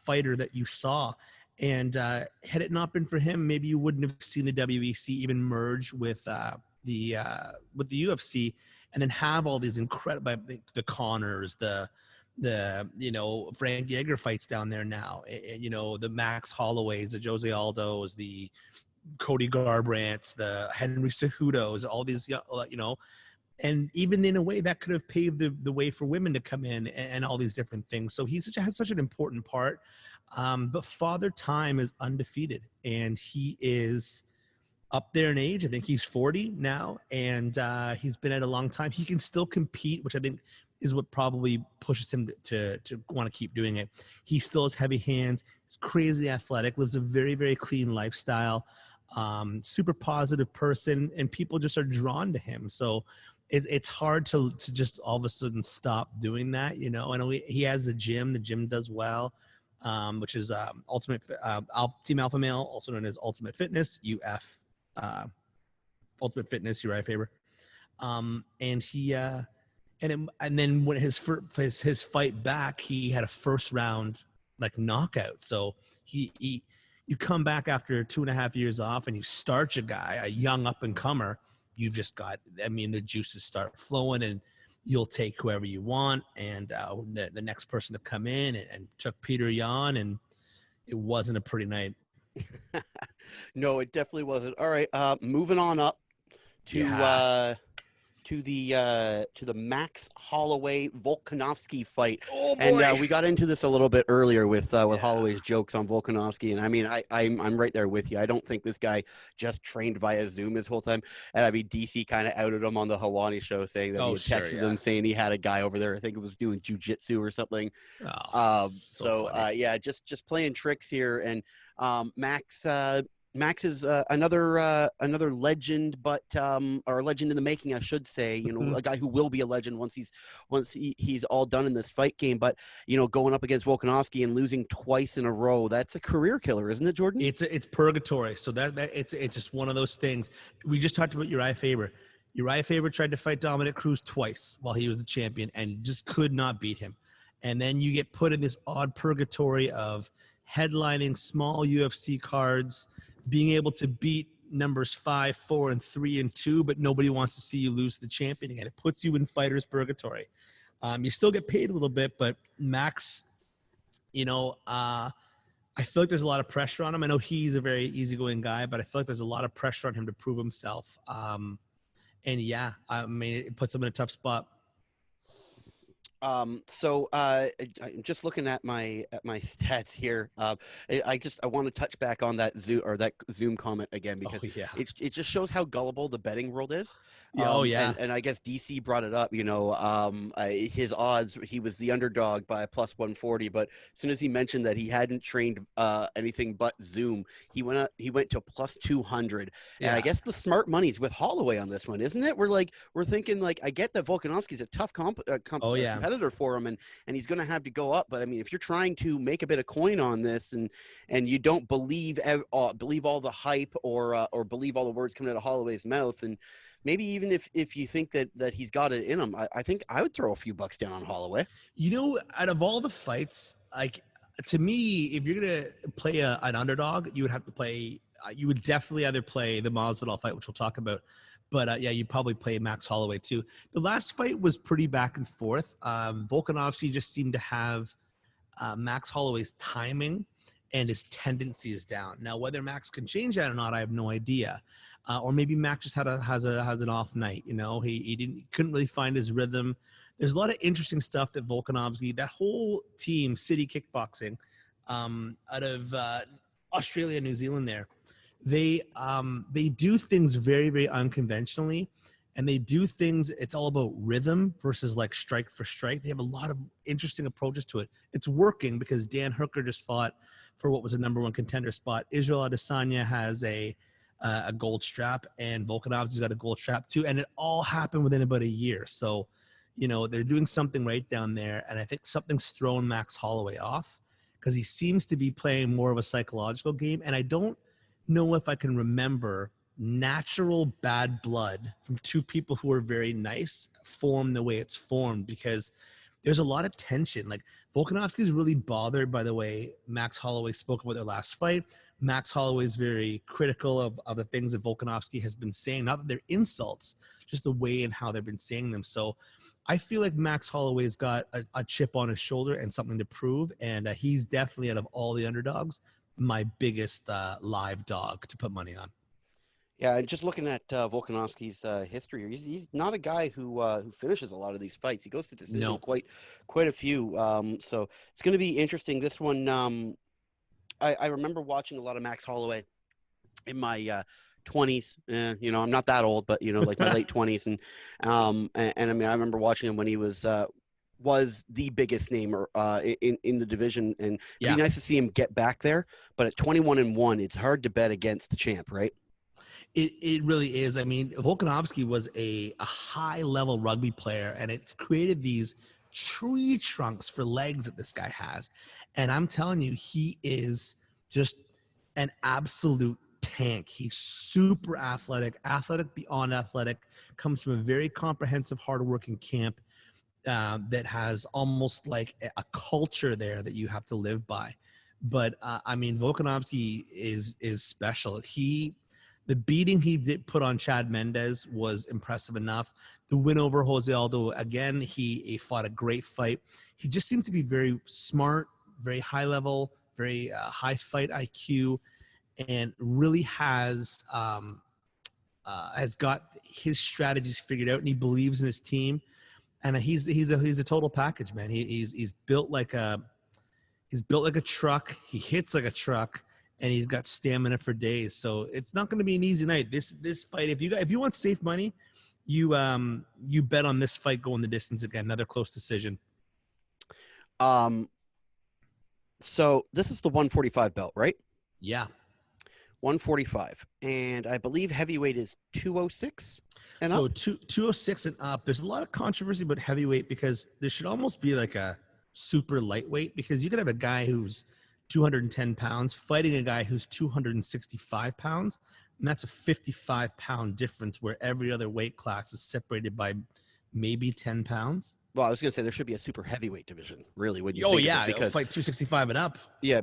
fighter that you saw. And had it not been for him, maybe you wouldn't have seen the WEC even merge with the UFC, and then have all these incredible the Connors, the Frank Yeager fights down there now. The Max Holloways, the Jose Aldos, the Cody Garbrandts, the Henry Cejudos, all these, and even in a way that could have paved the way for women to come in, and all these different things. So has such an important part. But Father Time is undefeated, and he is up there in age. I think he's 40 now, and he's been at a long time. He can still compete, which I think is what probably pushes him to want to keep doing it. He still has heavy hands. He's crazy athletic, lives a very, very clean lifestyle, super positive person, and people just are drawn to him. So it's hard to just all of a sudden stop doing that. I know he has the gym. The gym does well. Which is Team Alpha Male, also known as Ultimate Fitness, UF, Ultimate Fitness, Uriah Faber. And then when his fight back, he had a first round knockout. So you come back after 2.5 years off, and you start your guy, a young up and comer. You've just got, the juices start flowing, and you'll take whoever you want. And the next person to come in and took Peter Yan, and it wasn't a pretty night.
No, it definitely wasn't. All right, moving on up to the Max Holloway Volkanovski fight.
Oh, boy.
And we got into this a little bit earlier with Holloway's jokes on Volkanovski, and I mean, I'm right there with you. I don't think this guy just trained via Zoom his whole time. And I mean, DC kind of outed him on the Hawani show, saying that he had texted him saying he had a guy over there. I think it was doing jujitsu or something. Just playing tricks here. And Max is another legend, but or a legend in the making, I should say. A guy who will be a legend once he's all done in this fight game. But going up against Volkanovski and losing twice in a row, that's a career killer, isn't it, Jordan?
It's purgatory. So that it's just one of those things. We just talked about Uriah Faber. Uriah Faber tried to fight Dominic Cruz twice while he was the champion and just could not beat him. And then you get put in this odd purgatory of headlining small UFC cards, being able to beat numbers 5, 4, and 3 and 2, but nobody wants to see you lose the champion again. It puts you in fighter's purgatory. You still get paid a little bit, but Max, I feel like there's a lot of pressure on him. I know he's a very easygoing guy, but I feel like there's a lot of pressure on him to prove himself. It puts him in a tough spot.
I'm just looking at my stats here. I want to touch back on that Zoom comment again, because it just shows how gullible the betting world is. And I guess DC brought it up. His odds, he was the underdog by plus 140, but as soon as he mentioned that he hadn't trained anything but Zoom, he went to plus 200. And I guess the smart money's with Holloway on this one, isn't it? We're thinking I get that Volkanovski's a tough competitor for him, and he's going to have to go up. But I mean, if you're trying to make a bit of coin on this, and you don't believe all the hype or believe all the words coming out of Holloway's mouth, and maybe even if you think that he's got it in him, I think I would throw a few bucks down on Holloway.
Out of all the fights, to me, if you're going to play an underdog, you would have to play. You would definitely either play the Masvidal fight, which we'll talk about. But you'd probably play Max Holloway too. The last fight was pretty back and forth. Volkanovski just seemed to have Max Holloway's timing and his tendencies down. Now, whether Max can change that or not, I have no idea. Or maybe Max just has an off night. He couldn't really find his rhythm. There's a lot of interesting stuff that Volkanovski, that whole team, City Kickboxing, out of Australia, New Zealand, they do things very, very unconventionally, and they do things. It's all about rhythm versus strike for strike. They have a lot of interesting approaches to it. It's working because Dan Hooker just fought for what was a number 1 contender spot. Israel Adesanya has a gold strap, and Volkanovski's got a gold strap too. And it all happened within about a year. So, they're doing something right down there. And I think something's thrown Max Holloway off because he seems to be playing more of a psychological game. And I don't know if I can remember natural bad blood from two people who are very nice form the way it's formed, because there's a lot of tension. Volkanovski's really bothered by the way Max Holloway spoke about their last fight. Max Holloway is very critical of the things that Volkanovski has been saying, not that they're insults, just the way and how they've been saying them. So I feel like Max Holloway's got a chip on his shoulder and something to prove, and he's definitely, out of all the underdogs, my biggest live dog to put money on.
Yeah, and just looking at Volkanovski's history, he's not a guy who finishes a lot of these fights. He goes to decision
No.
quite a few. So it's going to be interesting. This one, I remember watching a lot of Max Holloway in my 20s. You know, I'm not that old, but you know, like my late 20s, and I mean, I remember watching him when he was the biggest name in the division, and it'd be nice to see him get back there. But at 21-1, it's hard to bet against the champ, right?
It really is. I mean, Volkanovski was a high-level rugby player, and it's created these tree trunks for legs that this guy has. And I'm telling you, he is just an absolute tank. He's super athletic beyond athletic, comes from a very comprehensive, hardworking camp that has almost like a culture there that you have to live by. But I mean, Volkanovski is special. The beating he did put on Chad Mendes was impressive enough. The win over Jose Aldo, again, he fought a great fight. He just seems to be very smart, very high level, very high fight IQ, and really has got his strategies figured out, and he believes in his team. And he's a total package, man. He's built like a truck. He hits like a truck. And he's got stamina for days, so it's not going to be an easy night. This fight, if you want safe money, you bet on this fight going the distance again. Another close decision.
So this is the 145 belt, right?
Yeah,
145, and I believe heavyweight is 206 and
so
up.
206 and up. There's a lot of controversy about heavyweight because there should almost be like a super lightweight, because you could have a guy who's 210 pounds fighting a guy who's 265 pounds, and that's a 55-pound difference where every other weight class is separated by maybe 10 pounds.
Well, I was going to say there should be a super heavyweight division, really. When you
think
of it,
because fight 265 and up.
Yeah,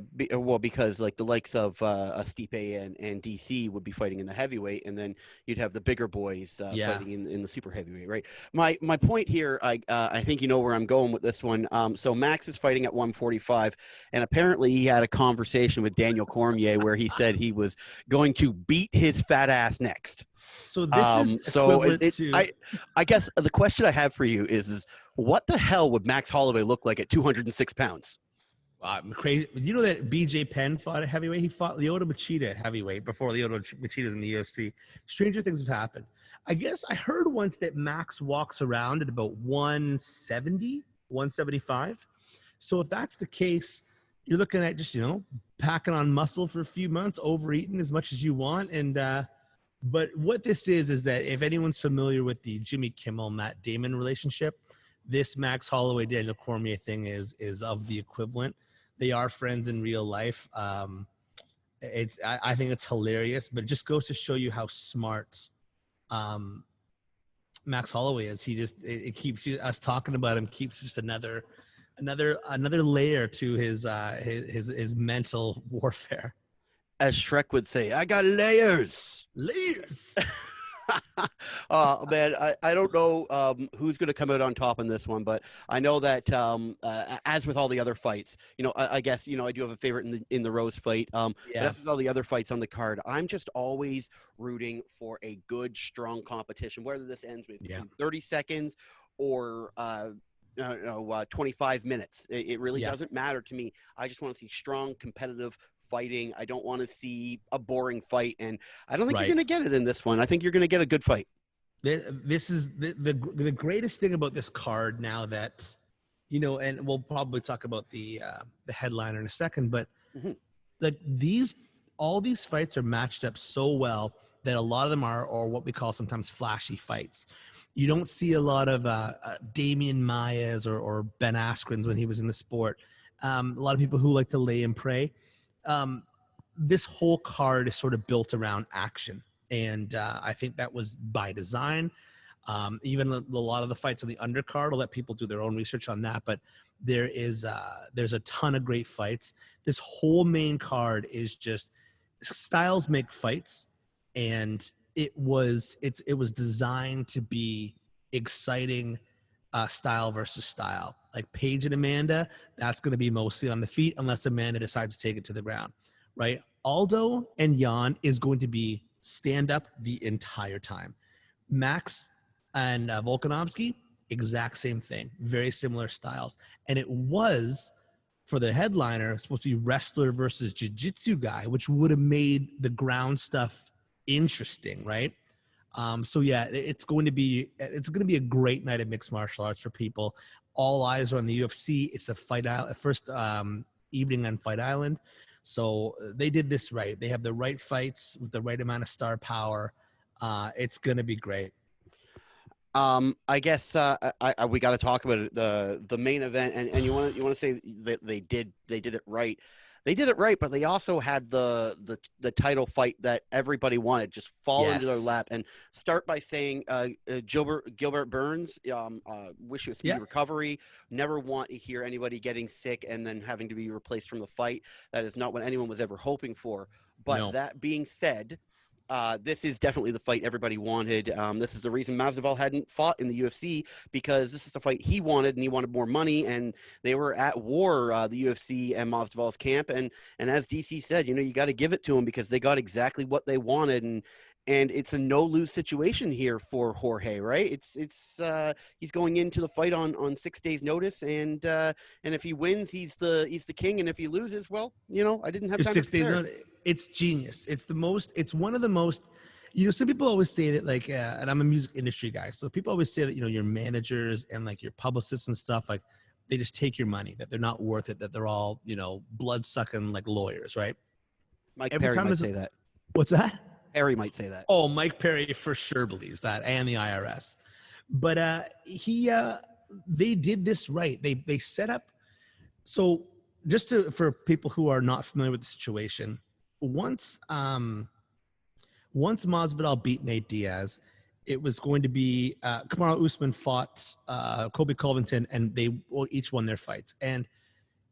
because like the likes of Stipe and DC would be fighting in the heavyweight, and then you'd have the bigger boys fighting in the super heavyweight, right? My point here, I think you know where I'm going with this one. So Max is fighting at 145, and apparently he had a conversation with Daniel Cormier where he said he was going to beat his fat ass next.
So this is
I guess the question I have for you is what the hell would Max Holloway look like at 206 pounds?
Crazy. You know that BJ Penn fought at heavyweight? He fought Lyoto Machida at heavyweight before Lyoto Machida's in the UFC. Stranger things have happened. I guess I heard once that Max walks around at about 170, 175. So if that's the case, you're looking at just, packing on muscle for a few months, overeating as much as you want. And, but what this is that if anyone's familiar with the Jimmy Kimmel, Matt Damon relationship, this Max Holloway, Daniel Cormier thing is of the equivalent. They are friends in real life. I think it's hilarious, but it just goes to show you how smart Max Holloway is. It keeps us talking about him, keeps just another layer to his mental warfare.
As Shrek would say, I got layers. Oh man, I don't know who's going to come out on top in this one, but I know that as with all the other fights, I guess I do have a favorite in the Rose fight. But as with all the other fights on the card, I'm just always rooting for a good, strong competition, whether this ends with 30 seconds or 25 minutes. It really doesn't matter to me. I just want to see strong, competitive fighting. I don't want to see a boring fight, and I don't think you're going to get it in this one. I think you're going to get a good fight.
This is the greatest thing about this card now that, and we'll probably talk about the headliner in a second, but like all these fights are matched up so well that a lot of them are what we call sometimes flashy fights. You don't see a lot of Damian Maias or Ben Askren's when he was in the sport. A lot of people who like to lay and pray. This whole card is sort of built around action. And I think that was by design. Even a lot of the fights on the undercard, I'll let people do their own research on that. But There's a ton of great fights. This whole main card is just styles make fights, and it was designed to be exciting, style versus style. Like Paige and Amanda, that's going to be mostly on the feet unless Amanda decides to take it to the ground, right? Aldo and Jan is going to be stand up the entire time. Max and Volkanovski, exact same thing, very similar styles. And it was, for the headliner, supposed to be wrestler versus jiu-jitsu guy, which would have made the ground stuff interesting, right? So yeah, it's going to be a great night of mixed martial arts for people. All eyes are on the UFC. It's the first evening on Fight Island. So they did this right. They have the right fights with the right amount of star power. It's going to be great.
I guess we got to talk about it, the main event, and you want to say that they did it right. They did it right, but they also had the title fight that everybody wanted just fall into their lap. And start by saying, Gilbert Burns, wish you a speedy recovery. Never want to hear anybody getting sick and then having to be replaced from the fight. That is not what anyone was ever hoping for. But that being said, this is definitely the fight everybody wanted. This is the reason Masvidal hadn't fought in the UFC, because this is the fight he wanted, and he wanted more money, and they were at war, the UFC and Masvidal's camp. And as DC said, you got to give it to them because they got exactly what they wanted. And it's a no-lose situation here for Jorge, right? It's he's going into the fight on 6 days' notice, and if he wins, he's the king, and if he loses, well, I didn't have time to prepare.
It's genius. It's one of the most, some people always say that, like, and I'm a music industry guy, so people always say that, your managers and like your publicists and stuff, like, they just take your money, that they're not worth it, that they're all, blood-sucking like lawyers, right?
Mike Perry might say that.
What's that?
Perry might say that.
Oh, Mike Perry for sure believes that, and the IRS. But they did this right. They set up. So for people who are not familiar with the situation, once Masvidal beat Nate Diaz, it was going to be Kamaru Usman fought Colby Covington, and they each won their fights. And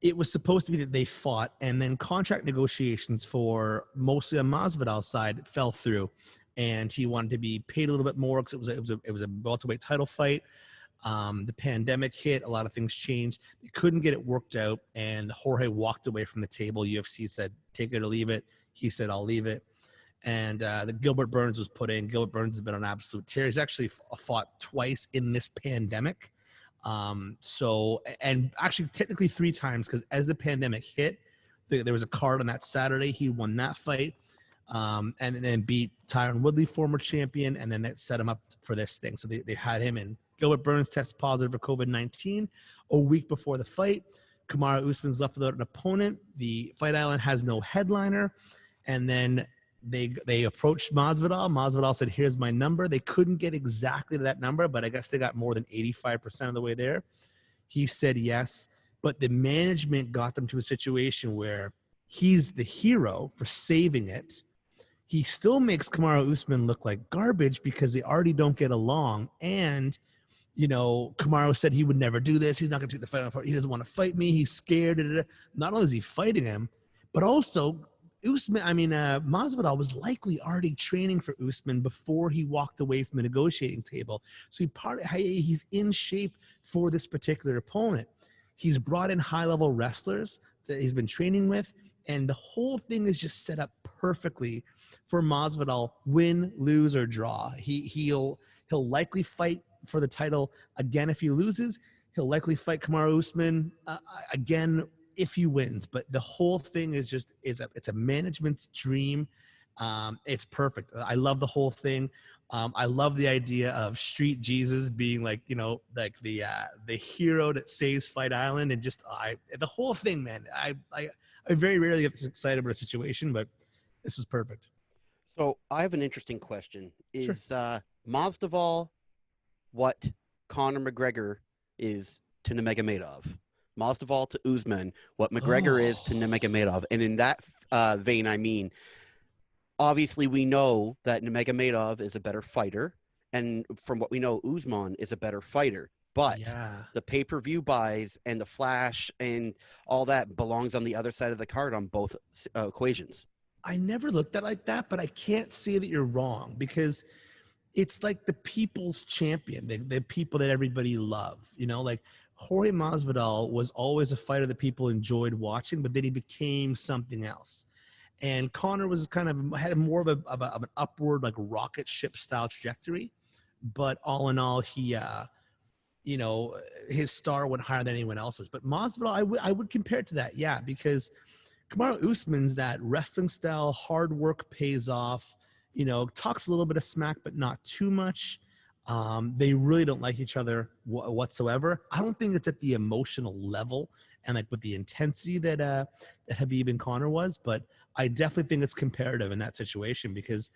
it was supposed to be that they fought, and then contract negotiations for mostly on Masvidal's side fell through, and he wanted to be paid a little bit more because it was a welterweight title fight. The pandemic hit, a lot of things changed. They couldn't get it worked out, and Jorge walked away from the table. UFC said, "Take it or leave it." He said, "I'll leave it." And the Gilbert Burns was put in. Gilbert Burns has been on absolute tear. He's actually fought twice in this pandemic. And actually technically 3 times, because as the pandemic hit, there was a card on that Saturday. He won that fight, and then beat Tyron Woodley, former champion, and then that set him up for this thing. So they had him in. Gilbert Burns tests positive for COVID-19 a week before the fight. Kamaru Usman's left without an opponent. The Fight Island has no headliner, and then they approached Masvidal. Masvidal said, "Here's my number." They couldn't get exactly to that number, but I guess they got more than 85% of the way there. He said yes, but the management got them to a situation where he's the hero for saving it. He still makes Kamaru Usman look like garbage because they already don't get along. And, Kamaru said he would never do this. He's not going to take the fight on. He doesn't want to fight me. He's scared. Not only is he fighting him, but also Masvidal was likely already training for Usman before he walked away from the negotiating table. So he's in shape for this particular opponent. He's brought in high-level wrestlers that he's been training with, and the whole thing is just set up perfectly for Masvidal, win, lose, or draw. He'll likely fight for the title again if he loses. He'll likely fight Kamaru Usman again if he wins. But the whole thing is it's a management's dream. It's perfect. I love the whole thing. I love the idea of Street Jesus being like the hero that saves Fight Island, and just the whole thing, man. I very rarely get this excited about a situation, but this was perfect.
So I have an interesting question. Is Masvidal what Conor McGregor is to Nurmagomedov? Masvidal to Usman, what McGregor is to Nurmagomedov. And in that vein, I mean, obviously we know that Nurmagomedov is a better fighter, and from what we know, Usman is a better fighter. But
Yeah.
the pay-per-view buys and the flash and all that belongs on the other side of the card on both equations.
I never looked at it like that, but I can't say that you're wrong, because it's like the people's champion, the people that everybody loved. Like Jorge Masvidal was always a fighter that people enjoyed watching, but then he became something else. And Connor was kind of had more of an upward, like rocket ship style trajectory. But all in all, he his star went higher than anyone else's. But Masvidal, I would compare it to that, yeah, because Kamaru Usman's that wrestling style, hard work pays off. Talks a little bit of smack, but not too much. They really don't like each other whatsoever. I don't think it's at the emotional level and like with the intensity that Habib and Connor was, but I definitely think it's comparative in that situation because,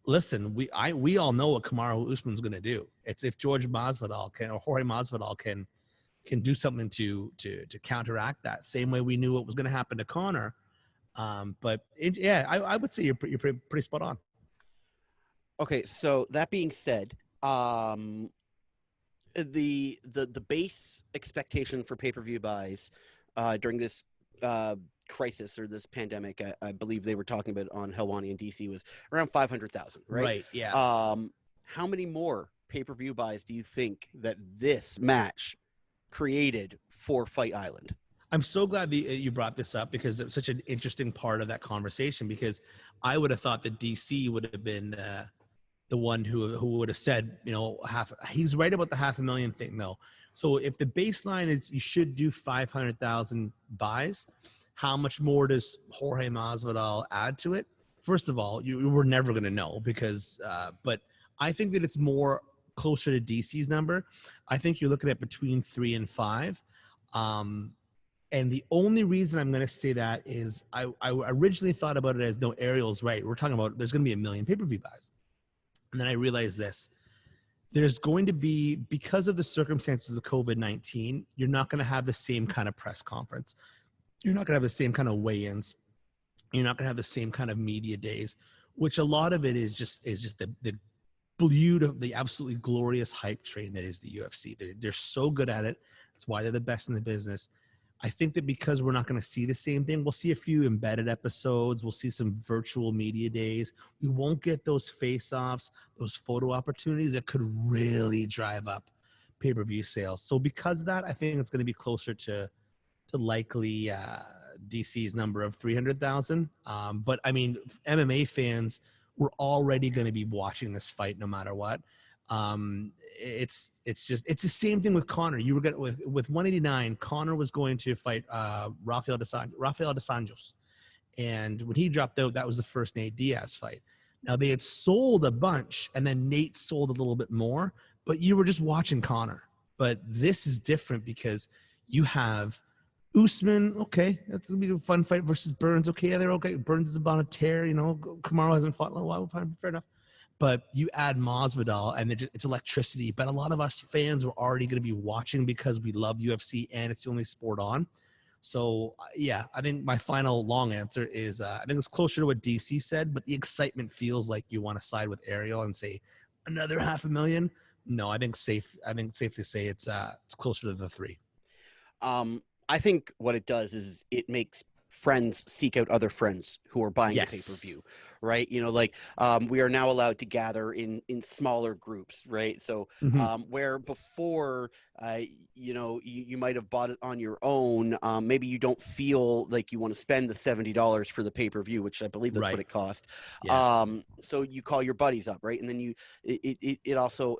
listen, we all know what Kamaru Usman's going to do. It's if George Masvidal can or Jorge Masvidal can do something to counteract that. Same way we knew what was going to happen to Connor. I would say you're pretty spot on.
Okay, so that being said, the base expectation for pay-per-view buys during this crisis or this pandemic, I believe they were talking about on Helwani and DC, was around 500,000, right?
Right, yeah.
How many more pay-per-view buys do you think that this match created for Fight Island?
I'm so glad that you brought this up because it was such an interesting part of that conversation, because I would have thought that DC would have been the one who would have said, he's right about the 500,000 thing though. So if the baseline is you should do 500,000 buys, how much more does Jorge Masvidal add to it? First of all, we're never going to know because, but I think that it's more closer to DC's number. I think you're looking at between 3 and 5. And the only reason I'm going to say that is I originally thought about it as, no, Ariel's right. We're talking about there's going to be 1 million pay-per-view buys. And then I realized this. There's going to be, because of the circumstances of COVID-19, you're not going to have the same kind of press conference. You're not going to have the same kind of weigh-ins. You're not going to have the same kind of media days, which a lot of it is just the beautiful, the absolutely glorious hype train that is the UFC. They're so good at it. That's why they're the best in the business. I think that because we're not going to see the same thing, we'll see a few embedded episodes. We'll see some virtual media days. We won't get those face-offs, those photo opportunities that could really drive up pay-per-view sales. So because of that, I think it's going to be closer to likely DC's number of 300,000. But I mean, MMA fans were already going to be watching this fight no matter what. It's the same thing with Connor. You were going with 189. Connor was going to fight Rafael dos Anjos, and when he dropped out, that was the first Nate Diaz fight. Now they had sold a bunch, and then Nate sold a little bit more, but you were just watching Connor. But this is different because you have Usman. Okay, that's gonna be a fun fight versus Burns. Okay, yeah, they're okay. Burns is about a tear. Kamaru hasn't fought in a while. Fair enough. But you add Masvidal, and it's electricity. But a lot of us fans were already going to be watching because we love UFC, and it's the only sport on. So, yeah, I think my final long answer is I think it's closer to what DC said, but the excitement feels like you want to side with Ariel and say another 500,000. No, I think safe to say it's closer to the 3.
I think what it does is it makes friends seek out other friends who are buying the pay-per-view, right? We are now allowed to gather in smaller groups, right? So where before you might have bought it on your own, maybe you don't feel like you want to spend the $70 for the pay-per-view, which I believe that's what it cost. So you call your buddies up, right? And then it also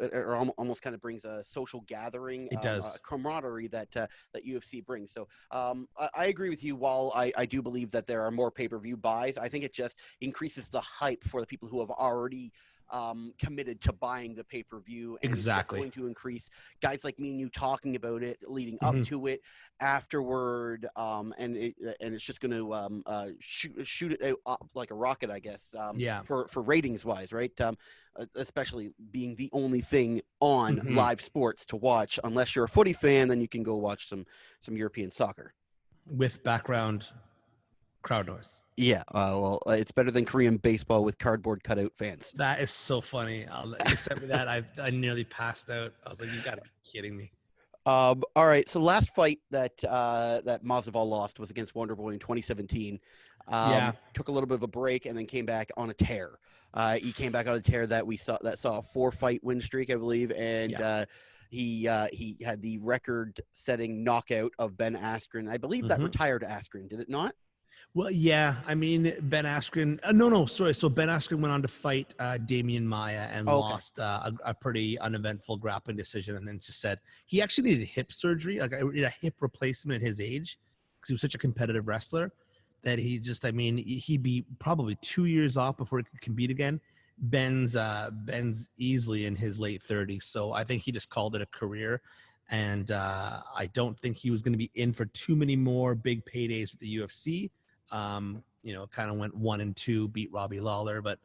almost kind of brings a social gathering,
it does.
A camaraderie that UFC brings. So I agree with you. While I do believe that there are more pay-per-view buys, I think it just increases the hype for the people who have already committed to buying the pay-per-view, and it's just going to increase guys like me and you talking about it leading up to it, afterward, and it's just going to shoot it out like a rocket, I guess, for ratings wise, right? Especially being the only thing on live sports to watch. Unless you're a footy fan, then you can go watch some European soccer
with background crowd noise.
Yeah, it's better than Korean baseball with cardboard cutout fans.
That is so funny. You sent me that. I nearly passed out. I was like, you got to be kidding me.
All right. So last fight that Masvidal lost was against Wonderboy in 2017.
Yeah.
Took a little bit of a break and then came back on a tear. He came back on a tear that saw a 4-fight win streak, I believe, and
Yeah.
he had the record-setting knockout of Ben Askren. I believe that
Hmm.
retired Askren, did it not?
Well, yeah. I mean, Ben Askren. No, sorry. So Ben Askren went on to fight Damian Maya and
Oh, okay.
lost a pretty uneventful grappling decision, and then just said he actually needed hip surgery, like a hip replacement at his age, because he was such a competitive wrestler that he just. I mean, he'd be probably 2 years off before he could compete again. Ben's easily in his late 30s, so I think he just called it a career. And I don't think he was going to be in for too many more big paydays with the UFC. Kind of went 1-2, beat Robbie Lawler, but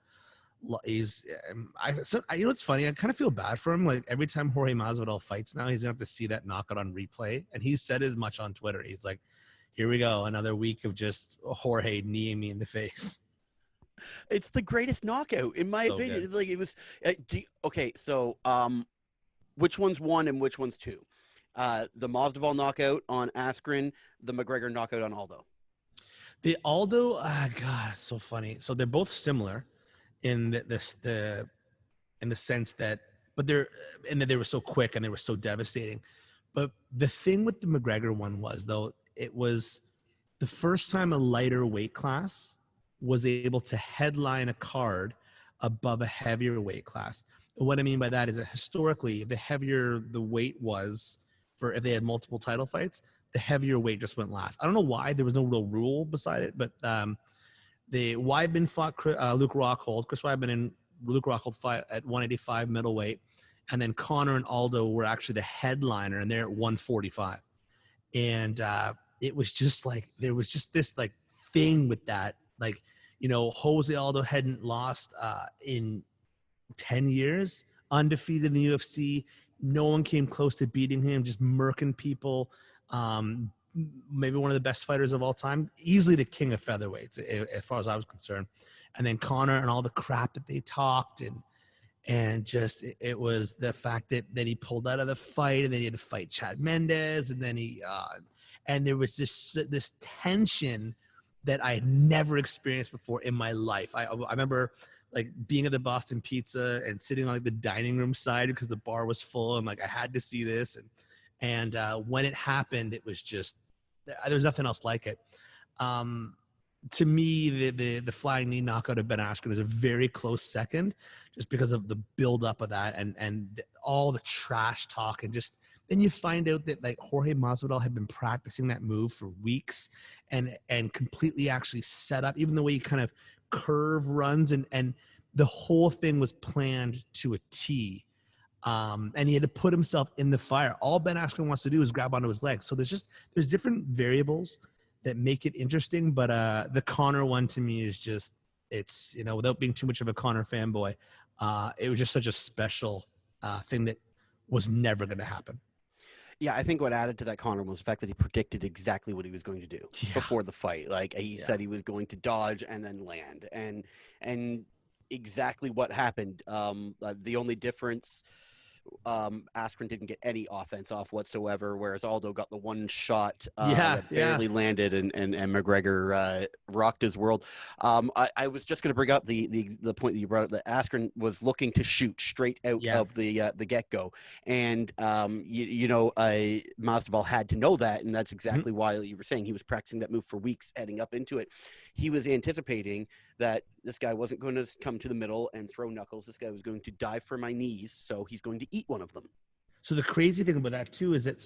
he's you know what's funny? I kind of feel bad for him. Like every time Jorge Masvidal fights now, he's gonna have to see that knockout on replay, and he said as much on Twitter. He's like, "Here we go, another week of just Jorge kneeing me in the face."
It's the greatest knockout, in my
So
opinion.
good.
Like it was. Okay, so which one's one and which one's two? The Masvidal knockout on Askren, the McGregor knockout on Aldo.
The Aldo, God, it's so funny. So they're both similar in in the sense that, but they were so quick and they were so devastating. But the thing with the McGregor one was, though, it was the first time a lighter weight class was able to headline a card above a heavier weight class. And what I mean by that is that historically, the heavier the weight was for if they had multiple title fights, the heavier weight just went last. I don't know why. There was no real rule beside it, but the Weidman fought Luke Rockhold. Chris Weidman and Luke Rockhold fight at 185 middleweight, and then Conor and Aldo were actually the headliner, and they're at 145. And it was just like there was just this like thing with that, like Jose Aldo hadn't lost in 10 years, undefeated in the UFC. No one came close to beating him, just murking people. Maybe one of the best fighters of all time, easily the king of featherweights, as far as I was concerned. And then Conor and all the crap that they talked, and just it was the fact that he pulled out of the fight, and then he had to fight Chad Mendes, and then and there was this tension that I had never experienced before in my life. I remember like being at the Boston Pizza and sitting on like the dining room side because the bar was full, and like I had to see this, and when it happened, it was just there was nothing else like it. To me, the flying knee knockout of Ben Askren is a very close second, just because of the buildup of that and all the trash talk, and just then you find out that like Jorge Masvidal had been practicing that move for weeks, and completely actually set up, even the way he kind of curve runs, and the whole thing was planned to a T. And he had to put himself in the fire. All Ben Askren wants to do is grab onto his legs. So there's different variables that make it interesting. But the Conor one to me is just, it's, without being too much of a Conor fanboy, it was just such a special thing that was never going to happen.
Yeah, I think what added to that, Conor, was the fact that he predicted exactly what he was going to do before the fight. Like he said he was going to dodge and then land, and exactly what happened. The only difference, Askren didn't get any offense off whatsoever, whereas Aldo got the one shot that barely landed, and McGregor rocked his world. I was just going to bring up the point that you brought up, that Askren was looking to shoot straight out of the get-go, and Masvidal had to know that, and that's exactly why you were saying he was practicing that move for weeks heading up into it. He was anticipating that this guy wasn't going to come to the middle and throw knuckles. This guy was going to dive for my knees, so he's going to eat one of them.
So the crazy thing about that too is that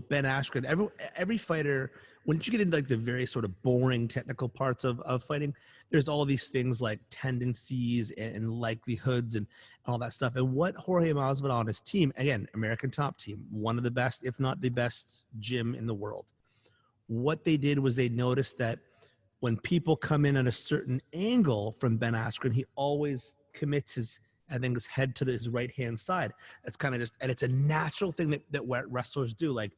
Ben Askren, every fighter, once you get into like the very sort of boring technical parts of fighting, there's all these things like tendencies and likelihoods and all that stuff. And what Jorge Masvidal and his team, again, American top team, one of the best, if not the best gym in the world. What they did was they noticed that when people come in at a certain angle from Ben Askren, he always commits his head to his right-hand side. That's kind of just, and it's a natural thing that wrestlers do. Like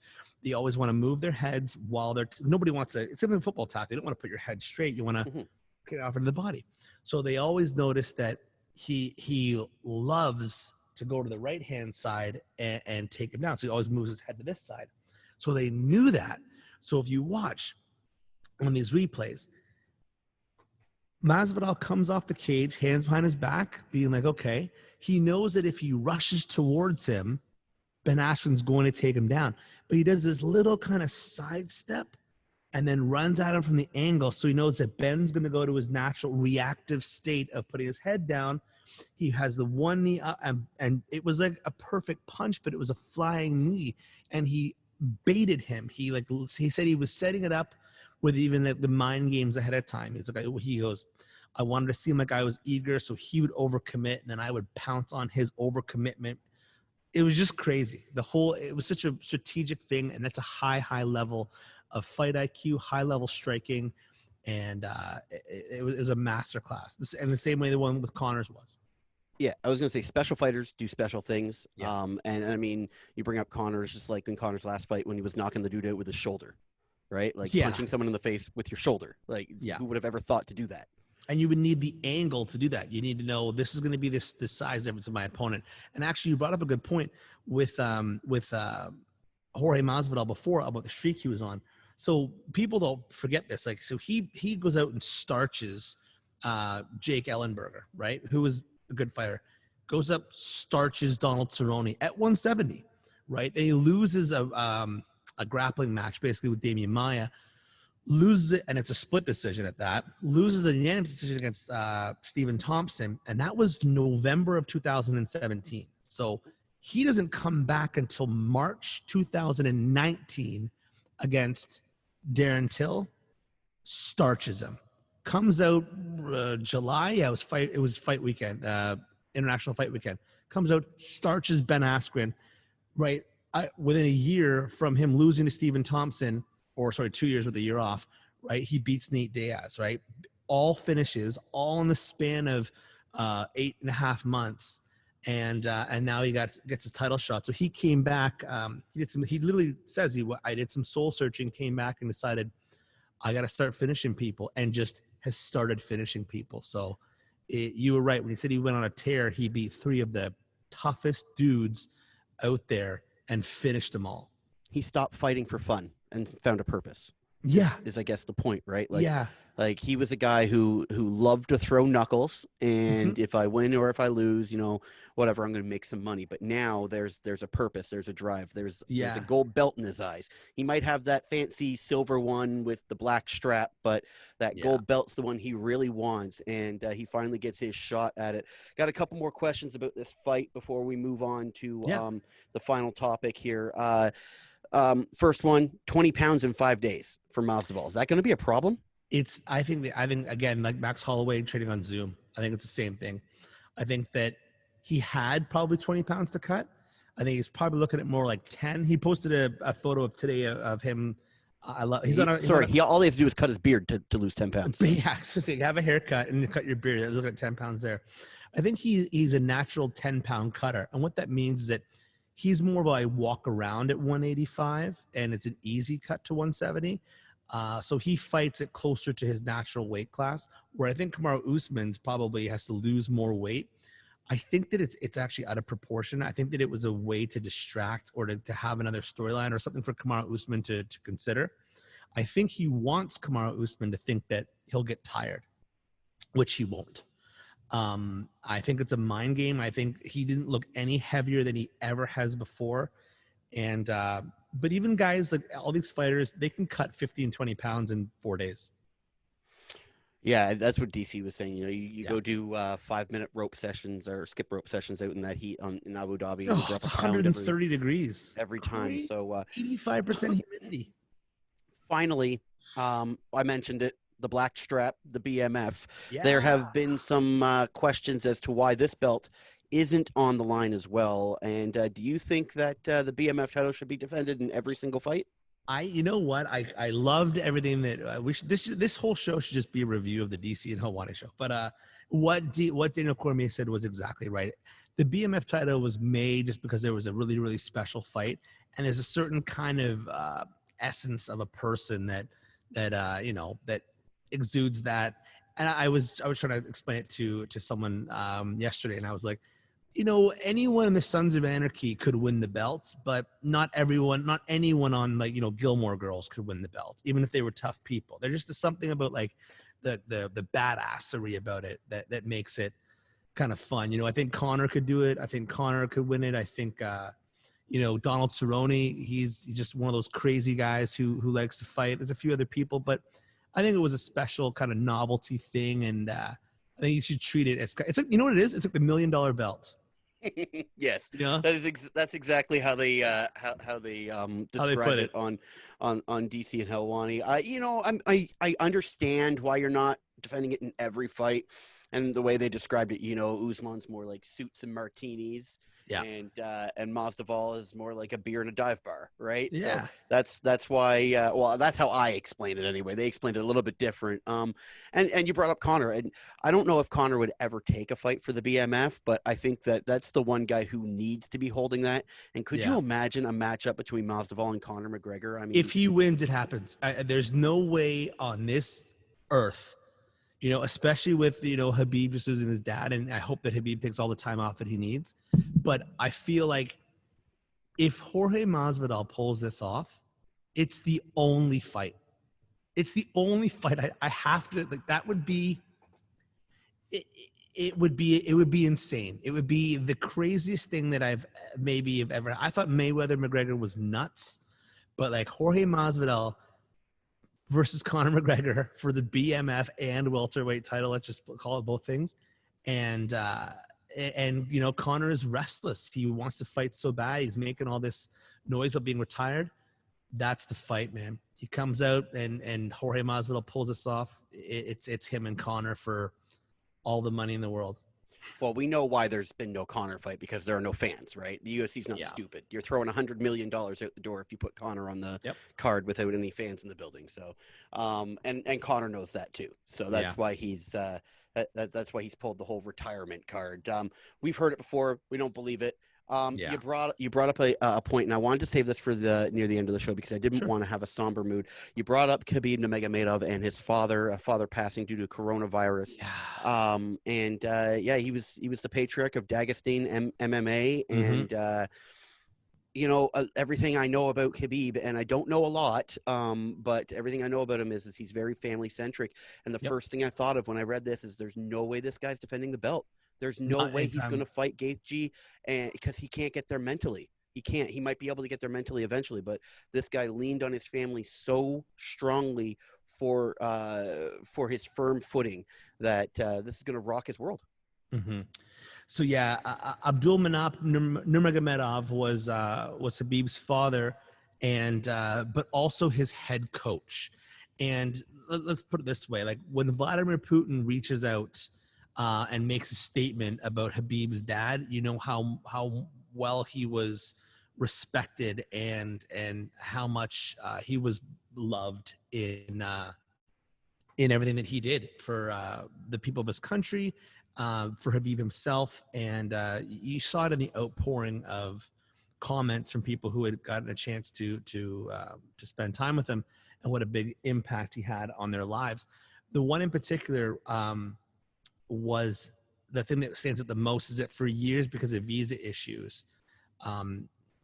they always want to move their heads while nobody wants to, it's even football talk. They don't want to put your head straight. You want to get off into the body. So they always notice that he loves to go to the right-hand side and take him down. So he always moves his head to this side. So they knew that. So if you watch on these replays, Masvidal comes off the cage, hands behind his back, being like, okay. He knows that if he rushes towards him, Ben Askren's going to take him down. But he does this little kind of sidestep and then runs at him from the angle. So he knows that Ben's going to go to his natural reactive state of putting his head down. He has the one knee up, and it was like a perfect punch, but it was a flying knee. And he baited him. He said he was setting it up with even the mind games ahead of time. He goes, I wanted to seem like I was eager, so he would overcommit, and then I would pounce on his overcommitment. It was just crazy. It was such a strategic thing, and that's a high level of fight IQ, high level striking, and it was a masterclass. And the same way the one with Connors was.
Yeah, I was going to say special fighters do special things.
Yeah.
And I mean, you bring up Connors, just like in Connors' last fight when he was knocking the dude out with his shoulder, right? Like punching someone in the face with your shoulder. Like, who would have ever thought to do that?
And you would need the angle to do that. You need to know this is going to be this size difference of my opponent. And actually, you brought up a good point with Jorge Masvidal before about the streak he was on. So people don't forget this. Like, so he goes out and starches Jake Ellenberger, right? Who was a good fighter. Goes up, starches Donald Cerrone at 170, right? And he loses a grappling match basically with Damian Maia. Loses it, and it's a split decision at that. Loses a unanimous decision against Stephen Thompson, and that was November of 2017. So he doesn't come back until March 2019 against Darren Till. Starches him. Comes out July. Yeah, it was fight weekend, international fight weekend. Comes out, starches Ben Askren. Right, within a year from him losing to Stephen Thompson. 2 years with a year off, right? He beats Nate Diaz, right? All finishes, all in the span of 8.5 months, and now he gets his title shot. So he came back. He literally says I did some soul searching, came back and decided I got to start finishing people, and just has started finishing people. So you were right when you said he went on a tear. He beat 3 of the toughest dudes out there and finished them all.
He stopped fighting for fun and found a purpose.
Yeah.
Is I guess the point, right?
Like
he was a guy who loved to throw knuckles, and if I win or if I lose, whatever, I'm going to make some money. But now there's a purpose, there's a drive, there's a gold belt in his eyes. He might have that fancy silver one with the black strap, but that gold belt's the one he really wants, and he finally gets his shot at it. Got a couple more questions about this fight before we move on to the final topic here. First one, 20 pounds in 5 days for Masvidal. Is that going to be a problem?
I think again, like Max Holloway trading on Zoom, I think it's the same thing. I think that he had probably 20 pounds to cut. I think he's probably looking at more like 10. He posted a photo of today of him. All he has to
do is cut his beard to lose 10 pounds.
Yeah, so have a haircut and cut your beard. Look at 10 pounds there. I think he's a natural 10-pound cutter. And what that means is that he's more of a walk around at 185, and it's an easy cut to 170. So he fights it closer to his natural weight class, where I think Kamaru Usman's probably has to lose more weight. I think that it's actually out of proportion. I think that it was a way to distract or to have another storyline or something for Kamaru Usman to consider. I think he wants Kamaru Usman to think that he'll get tired, which he won't. I think it's a mind game. I think he didn't look any heavier than he ever has before. And, but even guys like all these fighters, they can cut 15, 20 pounds in 4 days.
Yeah, that's what DC was saying. You go do 5-minute rope sessions or skip rope sessions out in that heat in Abu Dhabi.
Oh, it's 130 degrees
every time. So
85% humidity.
Finally, I mentioned it. The black strap, the BMF. Yeah. There have been some questions as to why this belt isn't on the line as well. And do you think that the BMF title should be defended in every single fight?
You know what? I loved everything that this whole show should just be a review of the DC and Helwani show. But what Daniel Cormier said was exactly right. The BMF title was made just because there was a really, really special fight, and there's a certain kind of essence of a person that exudes that. And I was trying to explain it to someone yesterday, and I was like, anyone in the Sons of Anarchy could win the belts, but not anyone on like, Gilmore Girls could win the belt, even if they were tough people. There's just something about like the badassery about it that makes it kind of fun. I think Connor could do it. I think Connor could win it. I think, Donald Cerrone, he's just one of those crazy guys who likes to fight. There's a few other people, but I think it was a special kind of novelty thing. And I think you should treat it as, it's like, you know what it is? It's like the $1 million belt.
Yes, that's exactly how they describe it on DC and Helwani. I understand why you're not defending it in every fight, and the way they described it, Usman's more like suits and martinis.
Yeah.
And Masvidal is more like a beer and a dive bar, right?
Yeah.
So that's why. Well, that's how I explain it anyway. They explained it a little bit different. And you brought up Connor, and I don't know if Connor would ever take a fight for the BMF, but I think that's the one guy who needs to be holding that. And could you imagine a matchup between Masvidal and Conor McGregor? I mean,
if he wins, it happens. There's no way on this earth. Especially with, Habib just losing his dad, and I hope that Habib takes all the time off that he needs. But I feel like if Jorge Masvidal pulls this off, it's the only fight. It's the only fight I have to, like, that would be, it would be insane. It would be the craziest thing that I've ever, I thought Mayweather McGregor was nuts, but like Jorge Masvidal versus Conor McGregor for the BMF and welterweight title. Let's just call it both things. And Conor is restless. He wants to fight so bad. He's making all this noise of being retired. That's the fight, man. He comes out and Jorge Masvidal pulls us off. It's him and Conor for all the money in the world.
Well, we know why there's been no Conor fight, because there are no fans, right? The UFC's not stupid. You're throwing $100 million out the door if you put Conor on the card without any fans in the building. So, and Conor knows that too. So that's why he's that's why he's pulled the whole retirement card. We've heard it before. We don't believe it. You brought up a point, and I wanted to save this for near the end of the show because I didn't want to have a somber mood. You brought up Khabib Nurmagomedov and his father passing due to coronavirus. He was the patriarch of Dagestan MMA, and everything I know about Khabib, and I don't know a lot, but everything I know about him is he's very family centric. And the first thing I thought of when I read this is there's no way this guy's defending the belt. There's no way he's going to fight Gaethje, and because he can't get there mentally. He can't. He might be able to get there mentally eventually, but this guy leaned on his family so strongly for his firm footing that this is going to rock his world.
Mm-hmm. So Abdulmanap Nurmagomedov was Habib's father, and but also his head coach. And let's put it this way: like when Vladimir Putin reaches out and makes a statement about Habib's dad, you know how well he was respected and how much he was loved in everything that he did for the people of his country, for Habib himself. And you saw it in the outpouring of comments from people who had gotten a chance to spend time with him, and what a big impact he had on their lives. The one in particular was the thing that stands out the most is that for years, because of visa issues,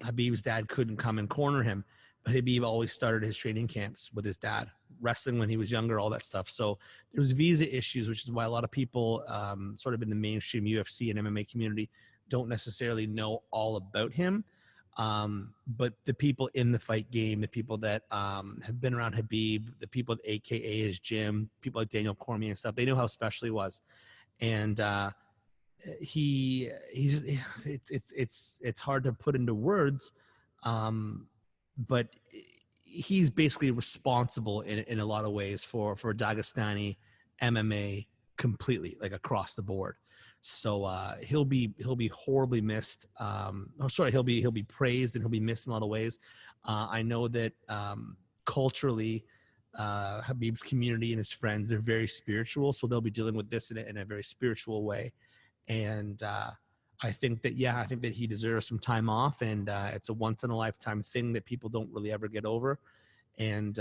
Habib's dad couldn't come and corner him, but Habib always started his training camps with his dad, wrestling when he was younger, all that stuff. So there was visa issues, which is why a lot of people sort of in the mainstream UFC and MMA community don't necessarily know all about him. But the people in the fight game, the people that have been around Habib, the people at AKA his gym, people like Daniel Cormier and stuff, they know how special he was. And it's hard to put into words, but he's basically responsible in a lot of ways for Dagestani MMA completely, like across the board. So he'll be horribly missed. He'll be praised and he'll be missed in a lot of ways. I know that culturally, Habib's community and his friends, they're very spiritual, so they'll be dealing with this in a very spiritual way. And I think that he deserves some time off, and it's a once in a lifetime thing that people don't really ever get over. And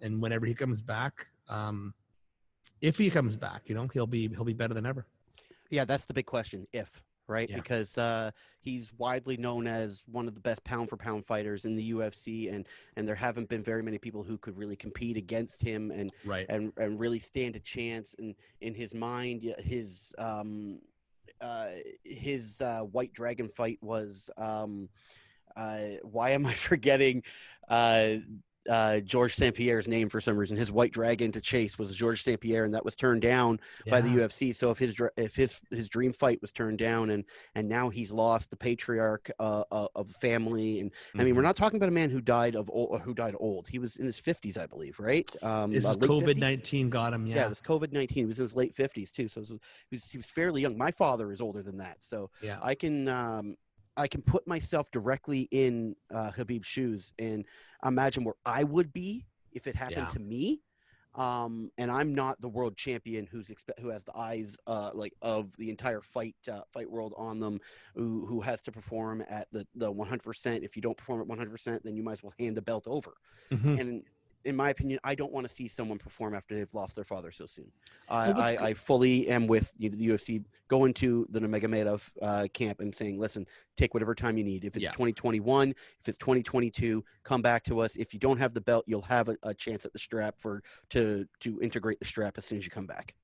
whenever he comes back, if he comes back, he'll be better than ever.
Yeah, that's the big question. If right?
Yeah.
Because he's widely known as one of the best pound for pound fighters in the UFC, and there haven't been very many people who could really compete against him
Right.
and really stand a chance. And in his mind, his White Dragon fight was why am I forgetting uh, George St. Pierre's name for some reason? His White Dragon to chase was George St. Pierre, and that was turned down by the
Yeah.
UFC. So if his dream fight was turned down, and now he's lost the patriarch of the family, and I mean, we're
Mm-hmm.
not talking about a man who died old. He was in his 50s, I believe, right?
This is
Late 50s.
COVID-19 got him.
Yeah, it
Yeah.
was COVID-19. He was in his late 50s too, so he was fairly young. My father is older than that, so
Yeah.
I can put myself directly in Habib's shoes and imagine where I would be if it happened
Yeah.
to me. And I'm not the world champion who has the eyes like of the entire fight world on them, who has to perform at the 100%. If you don't perform at 100%, then you might as well hand the belt over.
Mm-hmm.
And in my opinion, I don't want to see someone perform after they've lost their father so soon.
Well, what's good?
I fully am with the UFC going to the Nurmagomedov camp and saying, listen, take whatever time you need. If it's
Yeah.
2021, if it's 2022, come back to us. If you don't have the belt, you'll have a chance at the strap to integrate the strap as soon as you come back.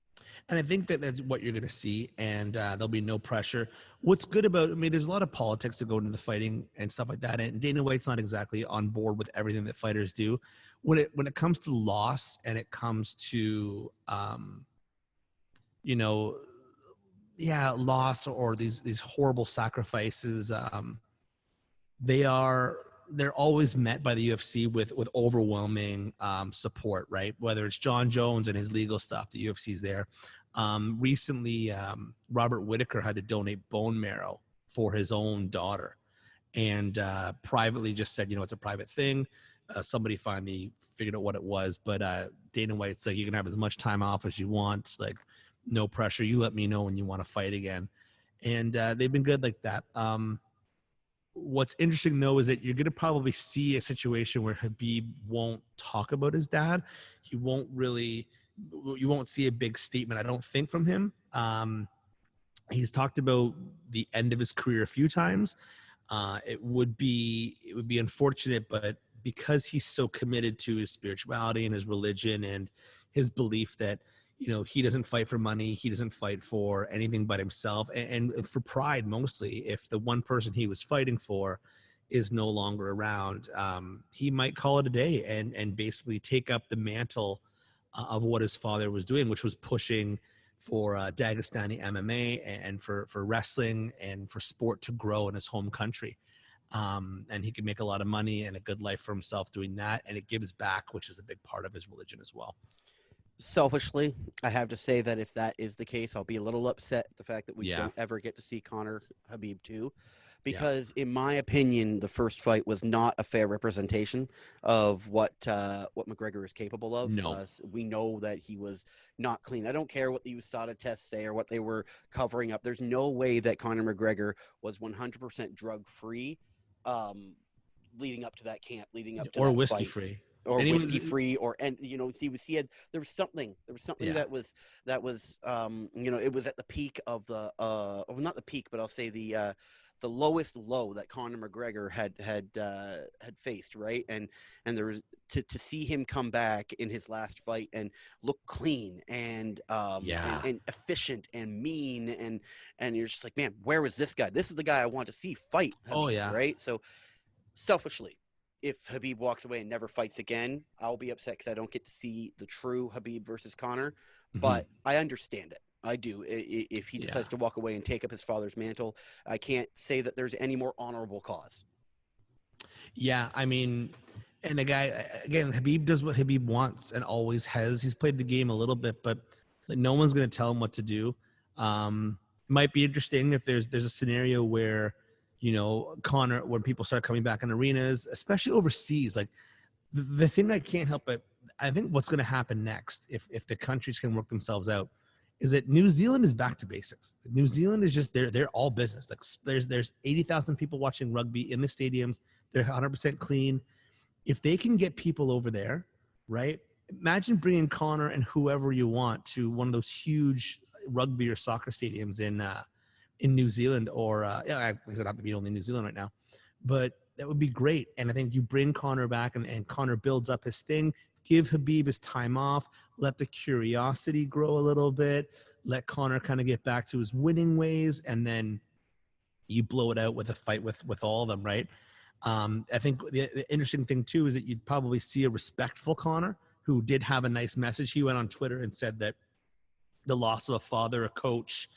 And I think that that's what you're going to see, and there'll be no pressure. What's good about, I mean, there's a lot of politics that go into the fighting and stuff like that, and Dana White's not exactly on board with everything that fighters do. When it comes to loss and it comes to, you know, yeah, loss or these horrible sacrifices, they're always met by the UFC with overwhelming support, right? Whether it's John Jones and his legal stuff, the UFC's there. Recently, Robert Whitaker had to donate bone marrow for his own daughter, and privately just said, it's a private thing. Somebody finally figured out what it was, but Dana White's like, you can have as much time off as you want, like no pressure. You let me know when you want to fight again, and they've been good like that. What's interesting though is that you're going to probably see a situation where Habib won't talk about his dad. You won't see a big statement, I don't think, from him. He's talked about the end of his career a few times. It would be unfortunate, but because he's so committed to his spirituality and his religion and his belief that he doesn't fight for money, he doesn't fight for anything but himself, and for pride mostly. If the one person he was fighting for is no longer around, he might call it a day and basically take up the mantle of what his father was doing, which was pushing for Dagestani MMA and for wrestling and for sport to grow in his home country. And he can make a lot of money and a good life for himself doing that, and it gives back, which is a big part of his religion as well.
Selfishly, I have to say that if that is the case, I'll be a little upset at the fact that we don't ever get to see Conor Habib 2, because in my opinion, the first fight was not a fair representation of what McGregor is capable of.
No.
We know that he was not clean. I don't care what the USADA tests say or what they were covering up. There's no way that Conor McGregor was 100% drug free leading up to that camp, leading up to
or
that
whiskey
fight.
free.
Or whiskey free, or he had there was something that was it was at the peak of the well, not the peak, but I'll say the lowest low that Conor McGregor had faced, right? And there was to see him come back in his last fight and look clean and efficient and mean, and you're just like, man, where was this guy? This is the guy I want to see fight Habib, right? So selfishly, if Habib walks away and never fights again, I'll be upset because I don't get to see the true Habib versus Conor. But I understand it. I do. If he decides to walk away and take up his father's mantle, I can't say that there's any more honorable cause.
Yeah, I mean, and the guy, again, Habib does what Habib wants and always has. He's played the game a little bit, but no one's going to tell him what to do. It might be interesting if there's a scenario where Conor, when people start coming back in arenas, especially overseas, like the thing I can't help but I think what's going to happen next, if the countries can work themselves out, is that New Zealand is back to basics. New Zealand is just they're all business. Like there's 80,000 people watching rugby in the stadiums. They're 100% clean. If they can get people over there, right? Imagine bringing Conor and whoever you want to one of those huge rugby or soccer stadiums in in New Zealand, or I guess it'd have to be only New Zealand right now, but that would be great. And I think you bring Conor back, and Conor builds up his thing. Give Khabib his time off. Let the curiosity grow a little bit. Let Conor kind of get back to his winning ways, and then you blow it out with a fight with all of them, right? I think the interesting thing too is that you'd probably see a respectful Conor who did have a nice message. He went on Twitter and said that the loss of a father, a coach,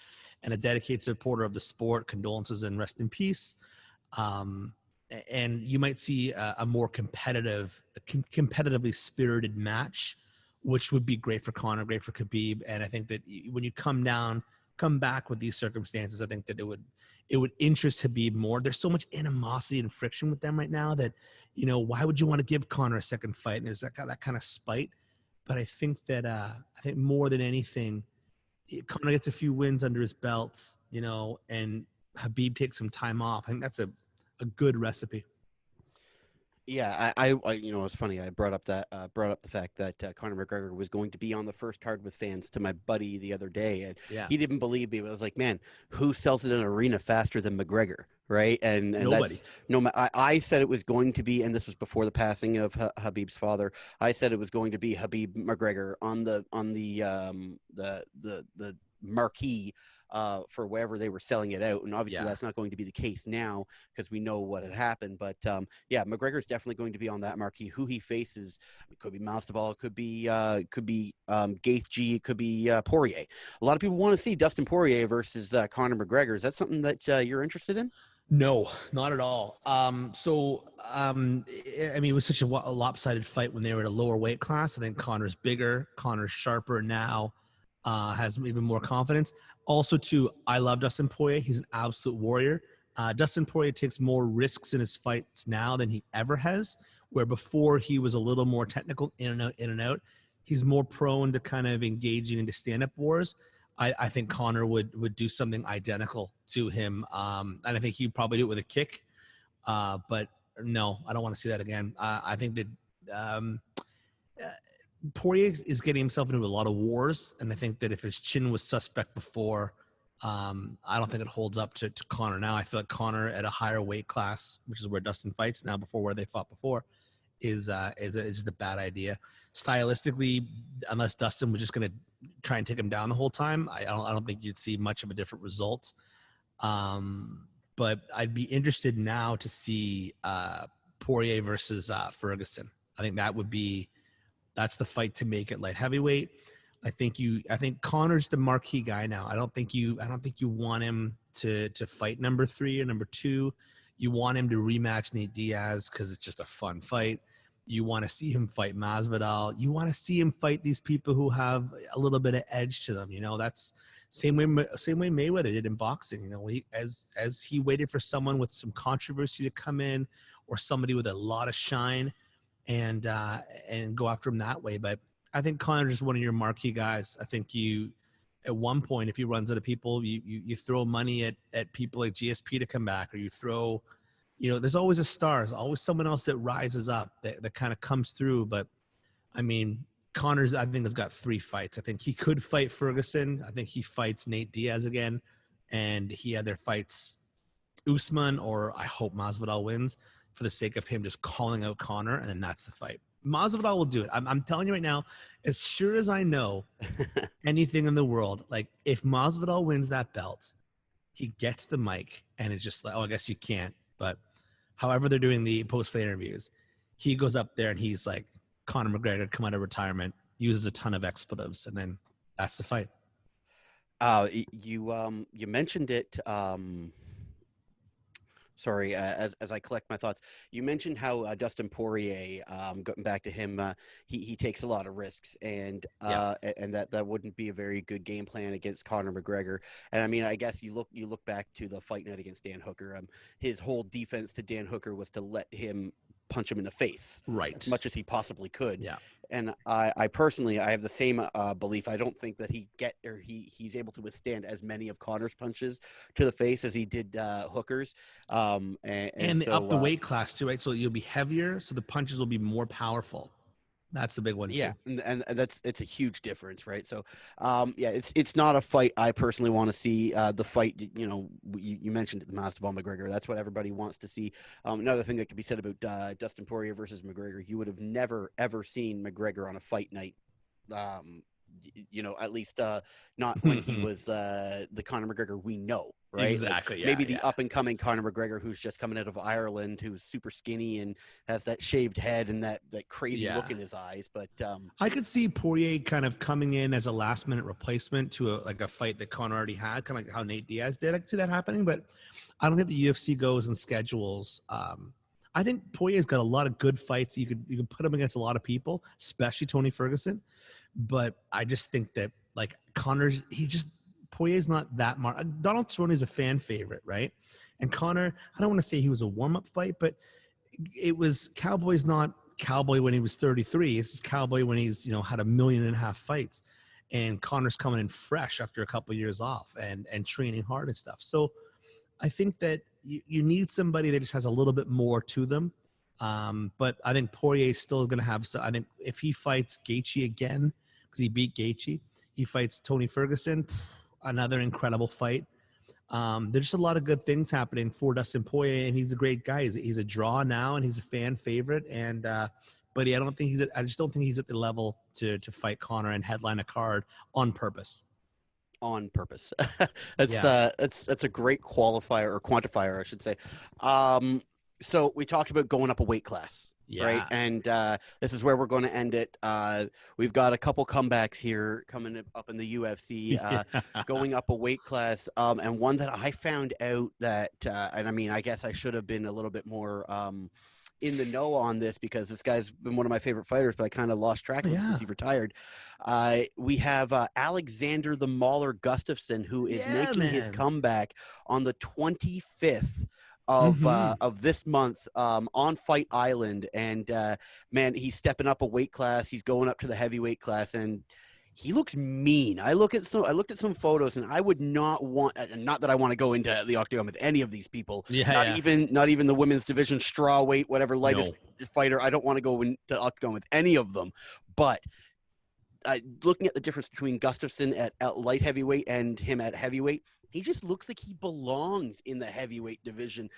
and a dedicated supporter of the sport, condolences and rest in peace. Um, and you might see a more competitively spirited match, which would be great for Conor, great for Khabib. And I think that when you come back with these circumstances, I think that it would interest Khabib more. There's so much animosity and friction with them right now that, why would you want to give Conor a second fight? And there's that kind of spite. But I think more than anything, Conor gets a few wins under his belts, and Khabib takes some time off. I think that's a good recipe.
Yeah, it's funny. I brought up the fact that Conor McGregor was going to be on the first card with fans to my buddy the other day, and he didn't believe me. But I was like, man, who sells it in an arena faster than McGregor, right? And
Nobody.
I said it was going to be, and this was before the passing of Habib's father. I said it was going to be Habib McGregor on the marquee for wherever they were selling it out. And obviously that's not going to be the case now because we know what had happened. But McGregor's definitely going to be on that marquee. Who he faces, it could be Masvidal, it could be Gaethje, it could be Poirier. A lot of people want to see Dustin Poirier versus Conor McGregor. Is that something that you're interested in?
No, not at all. I mean, it was such a lopsided fight when they were at a lower weight class. I think Conor's bigger, Conor's sharper now, has even more confidence. Also, too, I love Dustin Poirier. He's an absolute warrior. Dustin Poirier takes more risks in his fights now than he ever has, where before he was a little more technical, in and out. He's more prone to kind of engaging into stand-up wars. I think Conor would do something identical to him, and I think he'd probably do it with a kick. But no, I don't want to see that again. I think that Poirier is getting himself into a lot of wars, and I think that if his chin was suspect before, I don't think it holds up to Conor now. I feel like Conor at a higher weight class, which is where Dustin fights now, before where they fought before, is just a bad idea. Stylistically, unless Dustin was just going to try and take him down the whole time, I don't think you'd see much of a different result. But I'd be interested now to see Poirier versus Ferguson. I think that's the fight to make it light heavyweight. I think Conor's the marquee guy now. I don't think you want him to fight number 3 or number 2. You want him to rematch Nate Diaz because it's just a fun fight. You want to see him fight Masvidal. You want to see him fight these people who have a little bit of edge to them. That's same way Mayweather did in boxing. As he waited for someone with some controversy to come in, or somebody with a lot of shine, and go after him that way. But I think Conor is one of your marquee guys. I think at one point, if he runs out of people, you throw money at people like GSP to come back, or you throw, there's always a star. There's always someone else that rises up that kind of comes through. But I mean, Conor's, I think, has got 3 fights. I think he could fight Ferguson. I think he fights Nate Diaz again. And he either fights Usman, or I hope Masvidal wins for the sake of him just calling out Conor, and then that's the fight. Masvidal will do it. I'm telling you right now, as sure as I know anything in the world, like if Masvidal wins that belt, he gets the mic and it's just like, oh, I guess you can't. But however they're doing the post-fight interviews, he goes up there and he's like, Conor McGregor come out of retirement, uses a ton of expletives, and then that's the fight.
You mentioned it. Sorry, as I collect my thoughts, you mentioned how Dustin Poirier, going back to him, he takes a lot of risks, and that wouldn't be a very good game plan against Conor McGregor. And I mean, I guess you look back to the fight night against Dan Hooker. His whole defense to Dan Hooker was to let him punch him in the face,
right,
as much as he possibly could.
Yeah.
And I personally, I have the same belief. I don't think that he's able to withstand as many of Conor's punches to the face as he did Hooker's.
And so, up the weight class too, right? So you'll be heavier, so the punches will be more powerful. That's the big one too.
Yeah, and it's a huge difference, right? So, yeah, it's not a fight I personally want to see. The fight, you mentioned it, the Masvidal McGregor. That's what everybody wants to see. Another thing that could be said about Dustin Poirier versus McGregor, you would have never ever seen McGregor on a fight night. Um, at least not when he was the Conor McGregor we know, right? Like
Exactly. Yeah.
maybe the
Yeah.
up and coming Conor McGregor who's just coming out of Ireland, who's super skinny and has that shaved head and that crazy look in his eyes. But
I could see Poirier kind of coming in as a last minute replacement to a fight that Conor already had, kind of like how Nate Diaz did. I could see that happening, but I don't think the UFC goes and schedules. I think Poirier's got a lot of good fights. You could put him against a lot of people, especially Tony Ferguson. But I just think that like Poirier's not that Donald Cerrone is a fan favorite, right? And Conor, I don't want to say he was a warm up fight, but it was Cowboy's not Cowboy when he was 33. It's Cowboy when he's had 1.5 million fights, and Conor's coming in fresh after a couple of years off and training hard and stuff. So I think that you need somebody that just has a little bit more to them. But I think Poirier is still going to have. So I think if he fights Gaethje again, because he beat Gaethje, he fights Tony Ferguson, another incredible fight. There's just a lot of good things happening for Dustin Poirier, and he's a great guy. He's a draw now, and he's a fan favorite. And but I just don't think he's at the level to fight Conor and headline a card on purpose.
On purpose. That's a great qualifier or quantifier, I should say. So we talked about going up a weight class. Yeah. Right. And this is where we're going to end it. We've got a couple comebacks here coming up in the UFC, going up a weight class. And one that I found out that, and I mean, I guess I should have been a little bit more in the know on this because this guy's been one of my favorite fighters, but I kind of lost track of him since he retired. We have Alexander the Mauler Gustafsson, who is making his comeback on the 25th of this month on Fight Island, and man, he's stepping up a weight class. He's going up to the heavyweight class, and he looks mean. I looked at some photos, and I would not want, not that I want to go into the octagon with any of these people. Not even the women's division, straw weight, whatever lightest fighter. I don't want to go into the octagon with any of them. But looking at the difference between Gustafsson at light heavyweight and him at heavyweight, he just looks like he belongs in the heavyweight division.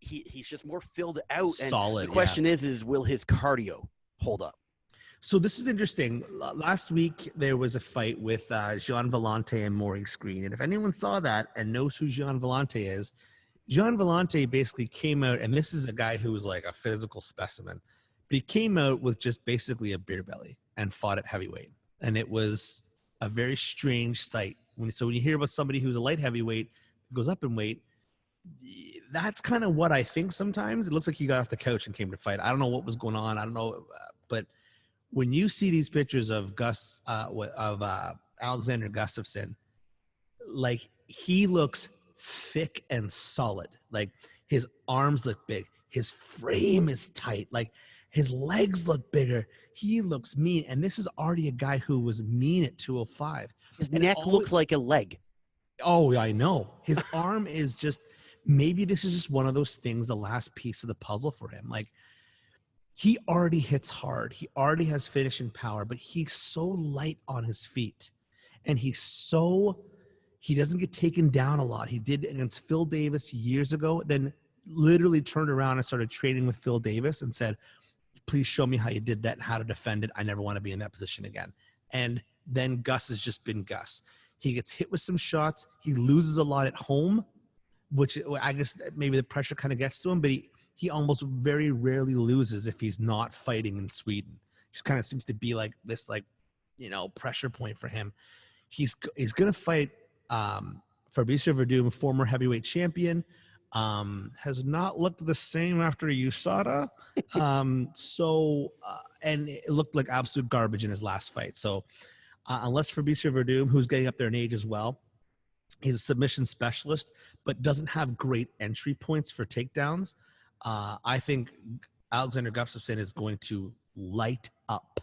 He's just more filled out. And solid. The question is, will his cardio hold up?
So this is interesting. Last week, there was a fight with Gian Villante and Maurice Green. And if anyone saw that and knows who Gian Villante is, Gian Villante basically came out, and this is a guy who was like a physical specimen, but he came out with just basically a beer belly and fought at heavyweight. And it was a very strange sight. So when you hear about somebody who's a light heavyweight, goes up in weight, that's kind of what I think sometimes. It looks like he got off the couch and came to fight. I don't know what was going on. I don't know. But when you see these pictures of Alexander Gustafsson, like he looks thick and solid. Like his arms look big. His frame is tight. Like his legs look bigger. He looks mean. And this is already a guy who was mean at 205.
His neck looks like a leg.
Oh, I know. His arm is just, maybe this is just one of those things, the last piece of the puzzle for him. Like, he already hits hard. He already has finishing power, but he's so light on his feet. And he doesn't get taken down a lot. He did against Phil Davis years ago, then literally turned around and started training with Phil Davis and said, please show me how you did that and how to defend it. I never want to be in that position again. And then Gus has just been Gus. He gets hit with some shots. He loses a lot at home, which I guess maybe the pressure kind of gets to him, but he almost very rarely loses if he's not fighting in Sweden. Just kind of seems to be like this, pressure point for him. He's going to fight Fabricio Verdum, former heavyweight champion. Has not looked the same after USADA. And it looked like absolute garbage in his last fight. So unless Fabricio Verdum, who's getting up there in age as well, he's a submission specialist, but doesn't have great entry points for takedowns. I think Alexander Gustafsson is going to light up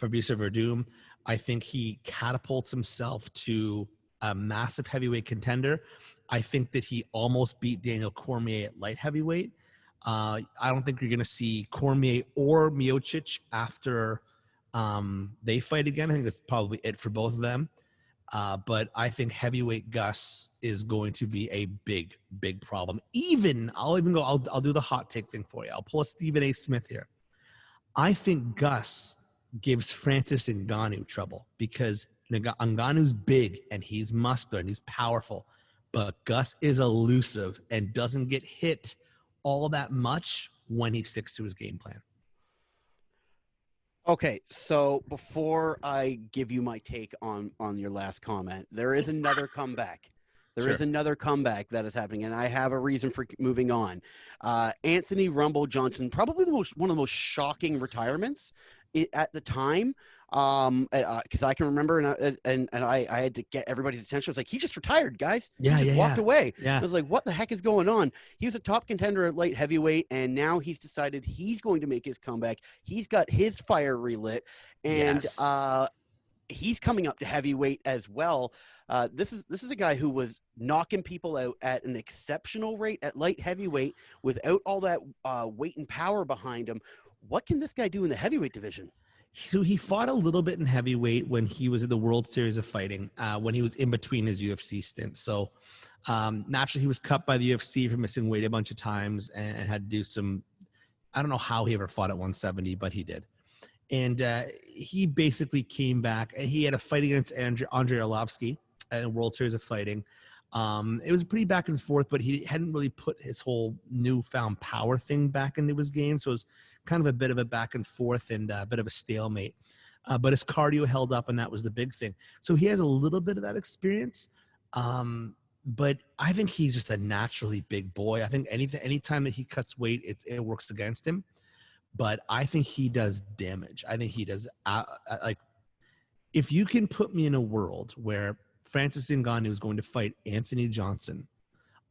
Fabricio Verdum. I think he catapults himself to a massive heavyweight contender. I think that he almost beat Daniel Cormier at light heavyweight. I don't think you're going to see Cormier or Miocic after they fight again. I think that's probably it for both of them. But I think heavyweight Gus is going to be a big, big problem. I'll do the hot take thing for you. I'll pull a Stephen A. Smith here. I think Gus gives Francis Ngannou trouble because Ngannou's big and he's muscular and he's powerful, but Gus is elusive and doesn't get hit all that much when he sticks to his game plan.
Okay, so before I give you my take on your last comment, there is another comeback. There is another comeback that is happening, and I have a reason for moving on. Anthony Rumble Johnson, probably one of the most shocking retirements at the time, because I can remember, and I had to get everybody's attention. I was like, he just retired, guys. He just walked away. I was like, what the heck is going on? He was a top contender at light heavyweight, and now he's decided he's going to make his comeback. He's got his fire relit, and he's coming up to heavyweight as well. This is a guy who was knocking people out at an exceptional rate at light heavyweight without all that weight and power behind him. What can this guy do in the heavyweight division?
So he fought a little bit in heavyweight when he was at the World Series of Fighting, when he was in between his UFC stints. So naturally, he was cut by the UFC for missing weight a bunch of times and had to do some. I don't know how he ever fought at 170, but he did. And he basically came back. He had a fight against Andrei Arlovsky at the World Series of Fighting. It was pretty back and forth, but he hadn't really put his whole newfound power thing back into his game. So it was kind of a bit of a back and forth and a bit of a stalemate. But his cardio held up, and that was the big thing. So he has a little bit of that experience. But I think he's just a naturally big boy. I think anytime that he cuts weight, it works against him. But I think he does damage. I think he does like, if you can put me in a world where Francis Ngannou is going to fight Anthony Johnson,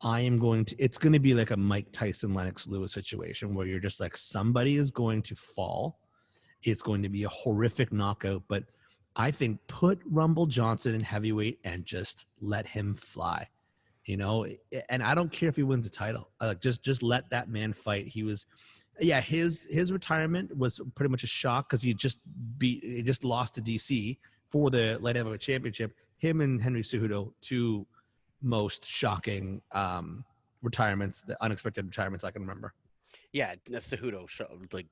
it's going to be like a Mike Tyson, Lennox Lewis situation where you're just like, somebody is going to fall. It's going to be a horrific knockout, but I think put Rumble Johnson in heavyweight and just let him fly, and I don't care if he wins a title. Just let that man fight. His retirement was pretty much a shock because he just lost to DC for the light heavyweight championship. Him and Henry Cejudo, two most shocking retirements, the unexpected retirements I can remember.
Yeah, Cejudo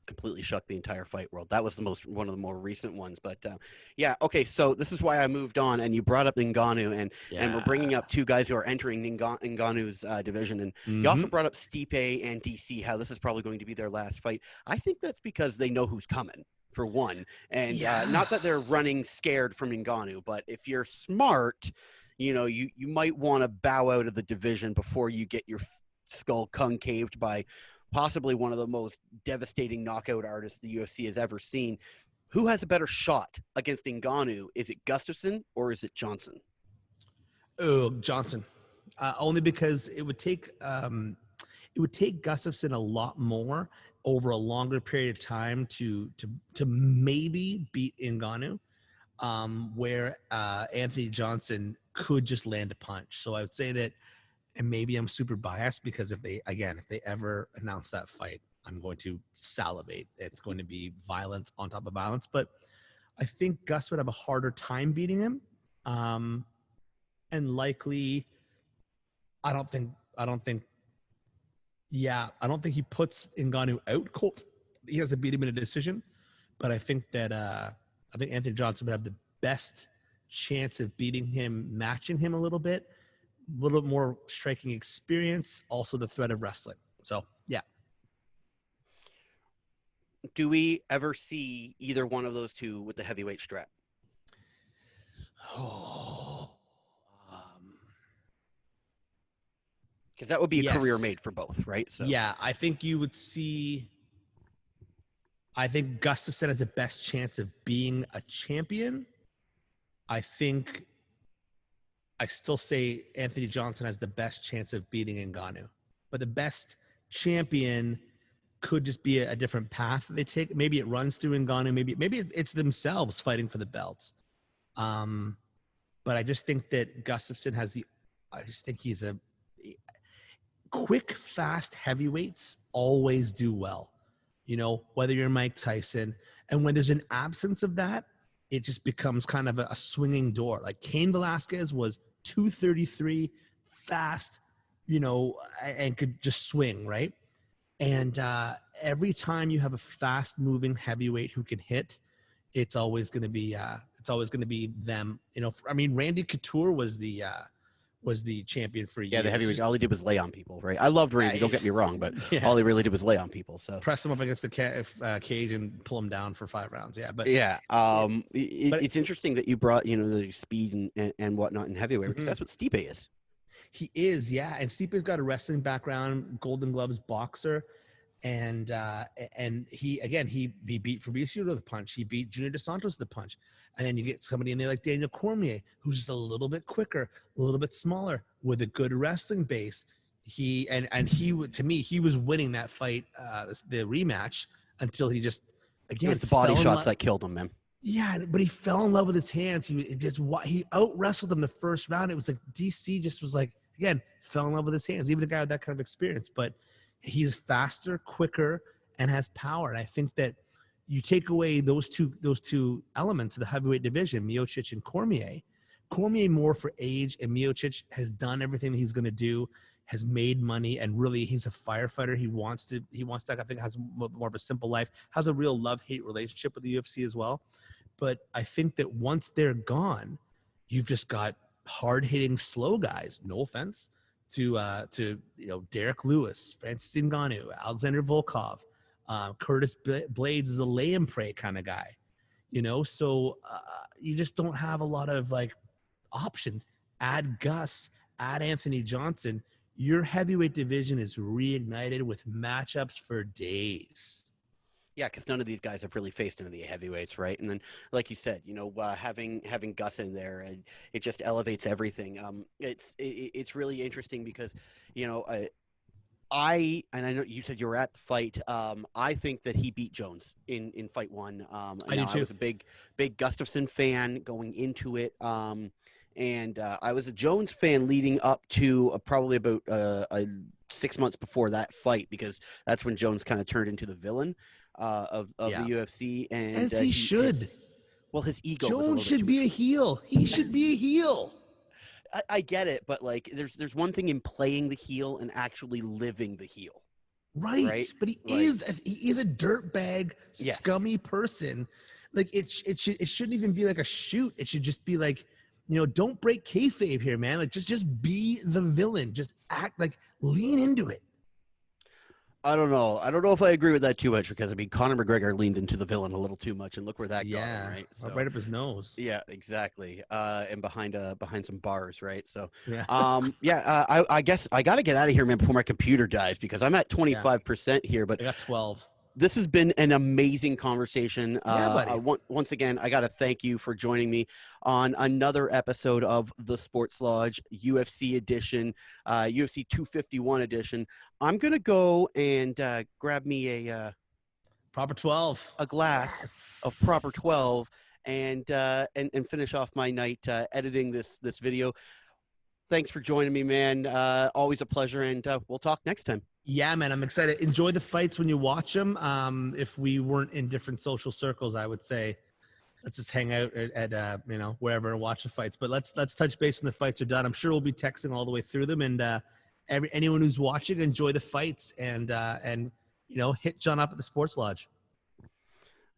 completely shocked the entire fight world. That was one of the more recent ones. But okay. So this is why I moved on, and you brought up Ngannou, and we're bringing up two guys who are entering Ngannou's division, and you also brought up Stipe and DC. How this is probably going to be their last fight. I think that's because they know who's coming, for one, and not that they're running scared from Ngannou, but if you're smart, you might want to bow out of the division before you get your skull concaved by possibly one of the most devastating knockout artists the UFC has ever seen. Who has a better shot against Ngannou? Is it Gustafsson or is it Johnson?
Oh, Johnson. Only because it would take Gustafsson a lot more over a longer period of time to maybe beat Ngannou, where Anthony Johnson could just land a punch. So I would say that. And maybe I'm super biased because if they ever announce that fight, I'm going to salivate. It's going to be violence on top of violence. But I think Gus would have a harder time beating him. And likely, I don't think he puts Ngannou out cold. He has to beat him in a decision. But I think that Anthony Johnson would have the best chance of beating him, matching him a little bit more striking experience, also the threat of wrestling. So, yeah.
Do we ever see either one of those two with the heavyweight strap? Because that would be a career made for both, right? So
yeah, I think you would see. I think Gustafsson has the best chance of being a champion. I still say Anthony Johnson has the best chance of beating Ngannou, but the best champion could just be a different path they take. Maybe it runs through Ngannou. Maybe it's themselves fighting for the belts. But I just think that Gustafsson I just think he's quick, fast heavyweights always do well. You know, whether you're Mike Tyson, and when there's an absence of that, it just becomes kind of a swinging door. Like Cain Velasquez was 233, fast, you know, and could just swing, right? And every time you have a fast-moving heavyweight who can hit, it's always going to be them. You know, I mean, Randy Couture was the champion for years.
Yeah, the heavyweight. All he did was lay on people, right? I loved Randy. Don't get me wrong, but all he really did was lay on people. So
press him up against the cage and pull him down for 5 rounds. Yeah, but
it's interesting that you brought the speed and whatnot in heavyweight because that's what Stipe is.
He is, yeah. And Stipe's got a wrestling background, Golden Gloves boxer. And he beat Fabricio with a punch. He beat Junior Dos Santos with a punch. And then you get somebody in there like Daniel Cormier, who's just a little bit quicker, a little bit smaller, with a good wrestling base. He was winning that fight, the rematch, until he just, again,
it was the body shots that killed him, man.
Yeah, but he fell in love with his hands. He out wrestled him the first round. It was like DC just was like, again, fell in love with his hands. Even a guy with that kind of experience, but he's faster, quicker, and has power. And I think that you take away those two elements of the heavyweight division, Miocic and Cormier. Cormier more for age, and Miocic has done everything that he's going to do, has made money, and really he's a firefighter. He wants to. I think has more of a simple life. Has a real love-hate relationship with the UFC as well. But I think that once they're gone, you've just got hard-hitting, slow guys. No offense to Derek Lewis, Francis Ngannou, Alexander Volkov, Curtis Blades is a lay and pray kind of guy, so you just don't have a lot of like options. Add Gus, add Anthony Johnson, your heavyweight division is reignited with matchups for days.
Yeah, because none of these guys have really faced any of the heavyweights, right? And then, like you said, having Gus in there, it just elevates everything. It's really interesting because, I know you said you were at the fight. I think that he beat Jones in fight one.
I do too.
I was a big Gustafsson fan going into it. And I was a Jones fan leading up to probably about 6 months before that fight, because that's when Jones kind of turned into the villain of the UFC. And
as he should.
His ego.
Jones should be a heel. He should be a heel.
I get it, but like, there's one thing in playing the heel and actually living the heel.
Right? But he is a dirtbag, scummy person. Like it shouldn't even be like a shoot. It should just be like, don't break kayfabe here, man. Like just be the villain. Just act like, lean into it.
I don't know if I agree with that too much, because Conor McGregor leaned into the villain a little too much, and look where that got him, right? So,
right up his nose.
Yeah, exactly. And behind some bars, right? So,
yeah.
I guess I got to get out of here, man, before my computer dies, because I'm at 25% here. But
I got 12.
This has been an amazing conversation.
Buddy.
Once again, I got to thank you for joining me on another episode of the Sports Lodge UFC edition, UFC 251 edition. I'm going to go and grab me a
proper 12,
a glass of proper 12, and finish off my night editing this video. Thanks for joining me, man. Always a pleasure, and we'll talk next time.
Yeah, man, I'm excited. Enjoy the fights when you watch them. If we weren't in different social circles, I would say let's just hang out at wherever and watch the fights. But let's touch base when the fights are done. I'm sure we'll be texting all the way through them. And anyone who's watching, enjoy the fights, and hit John up at the Sports Lodge.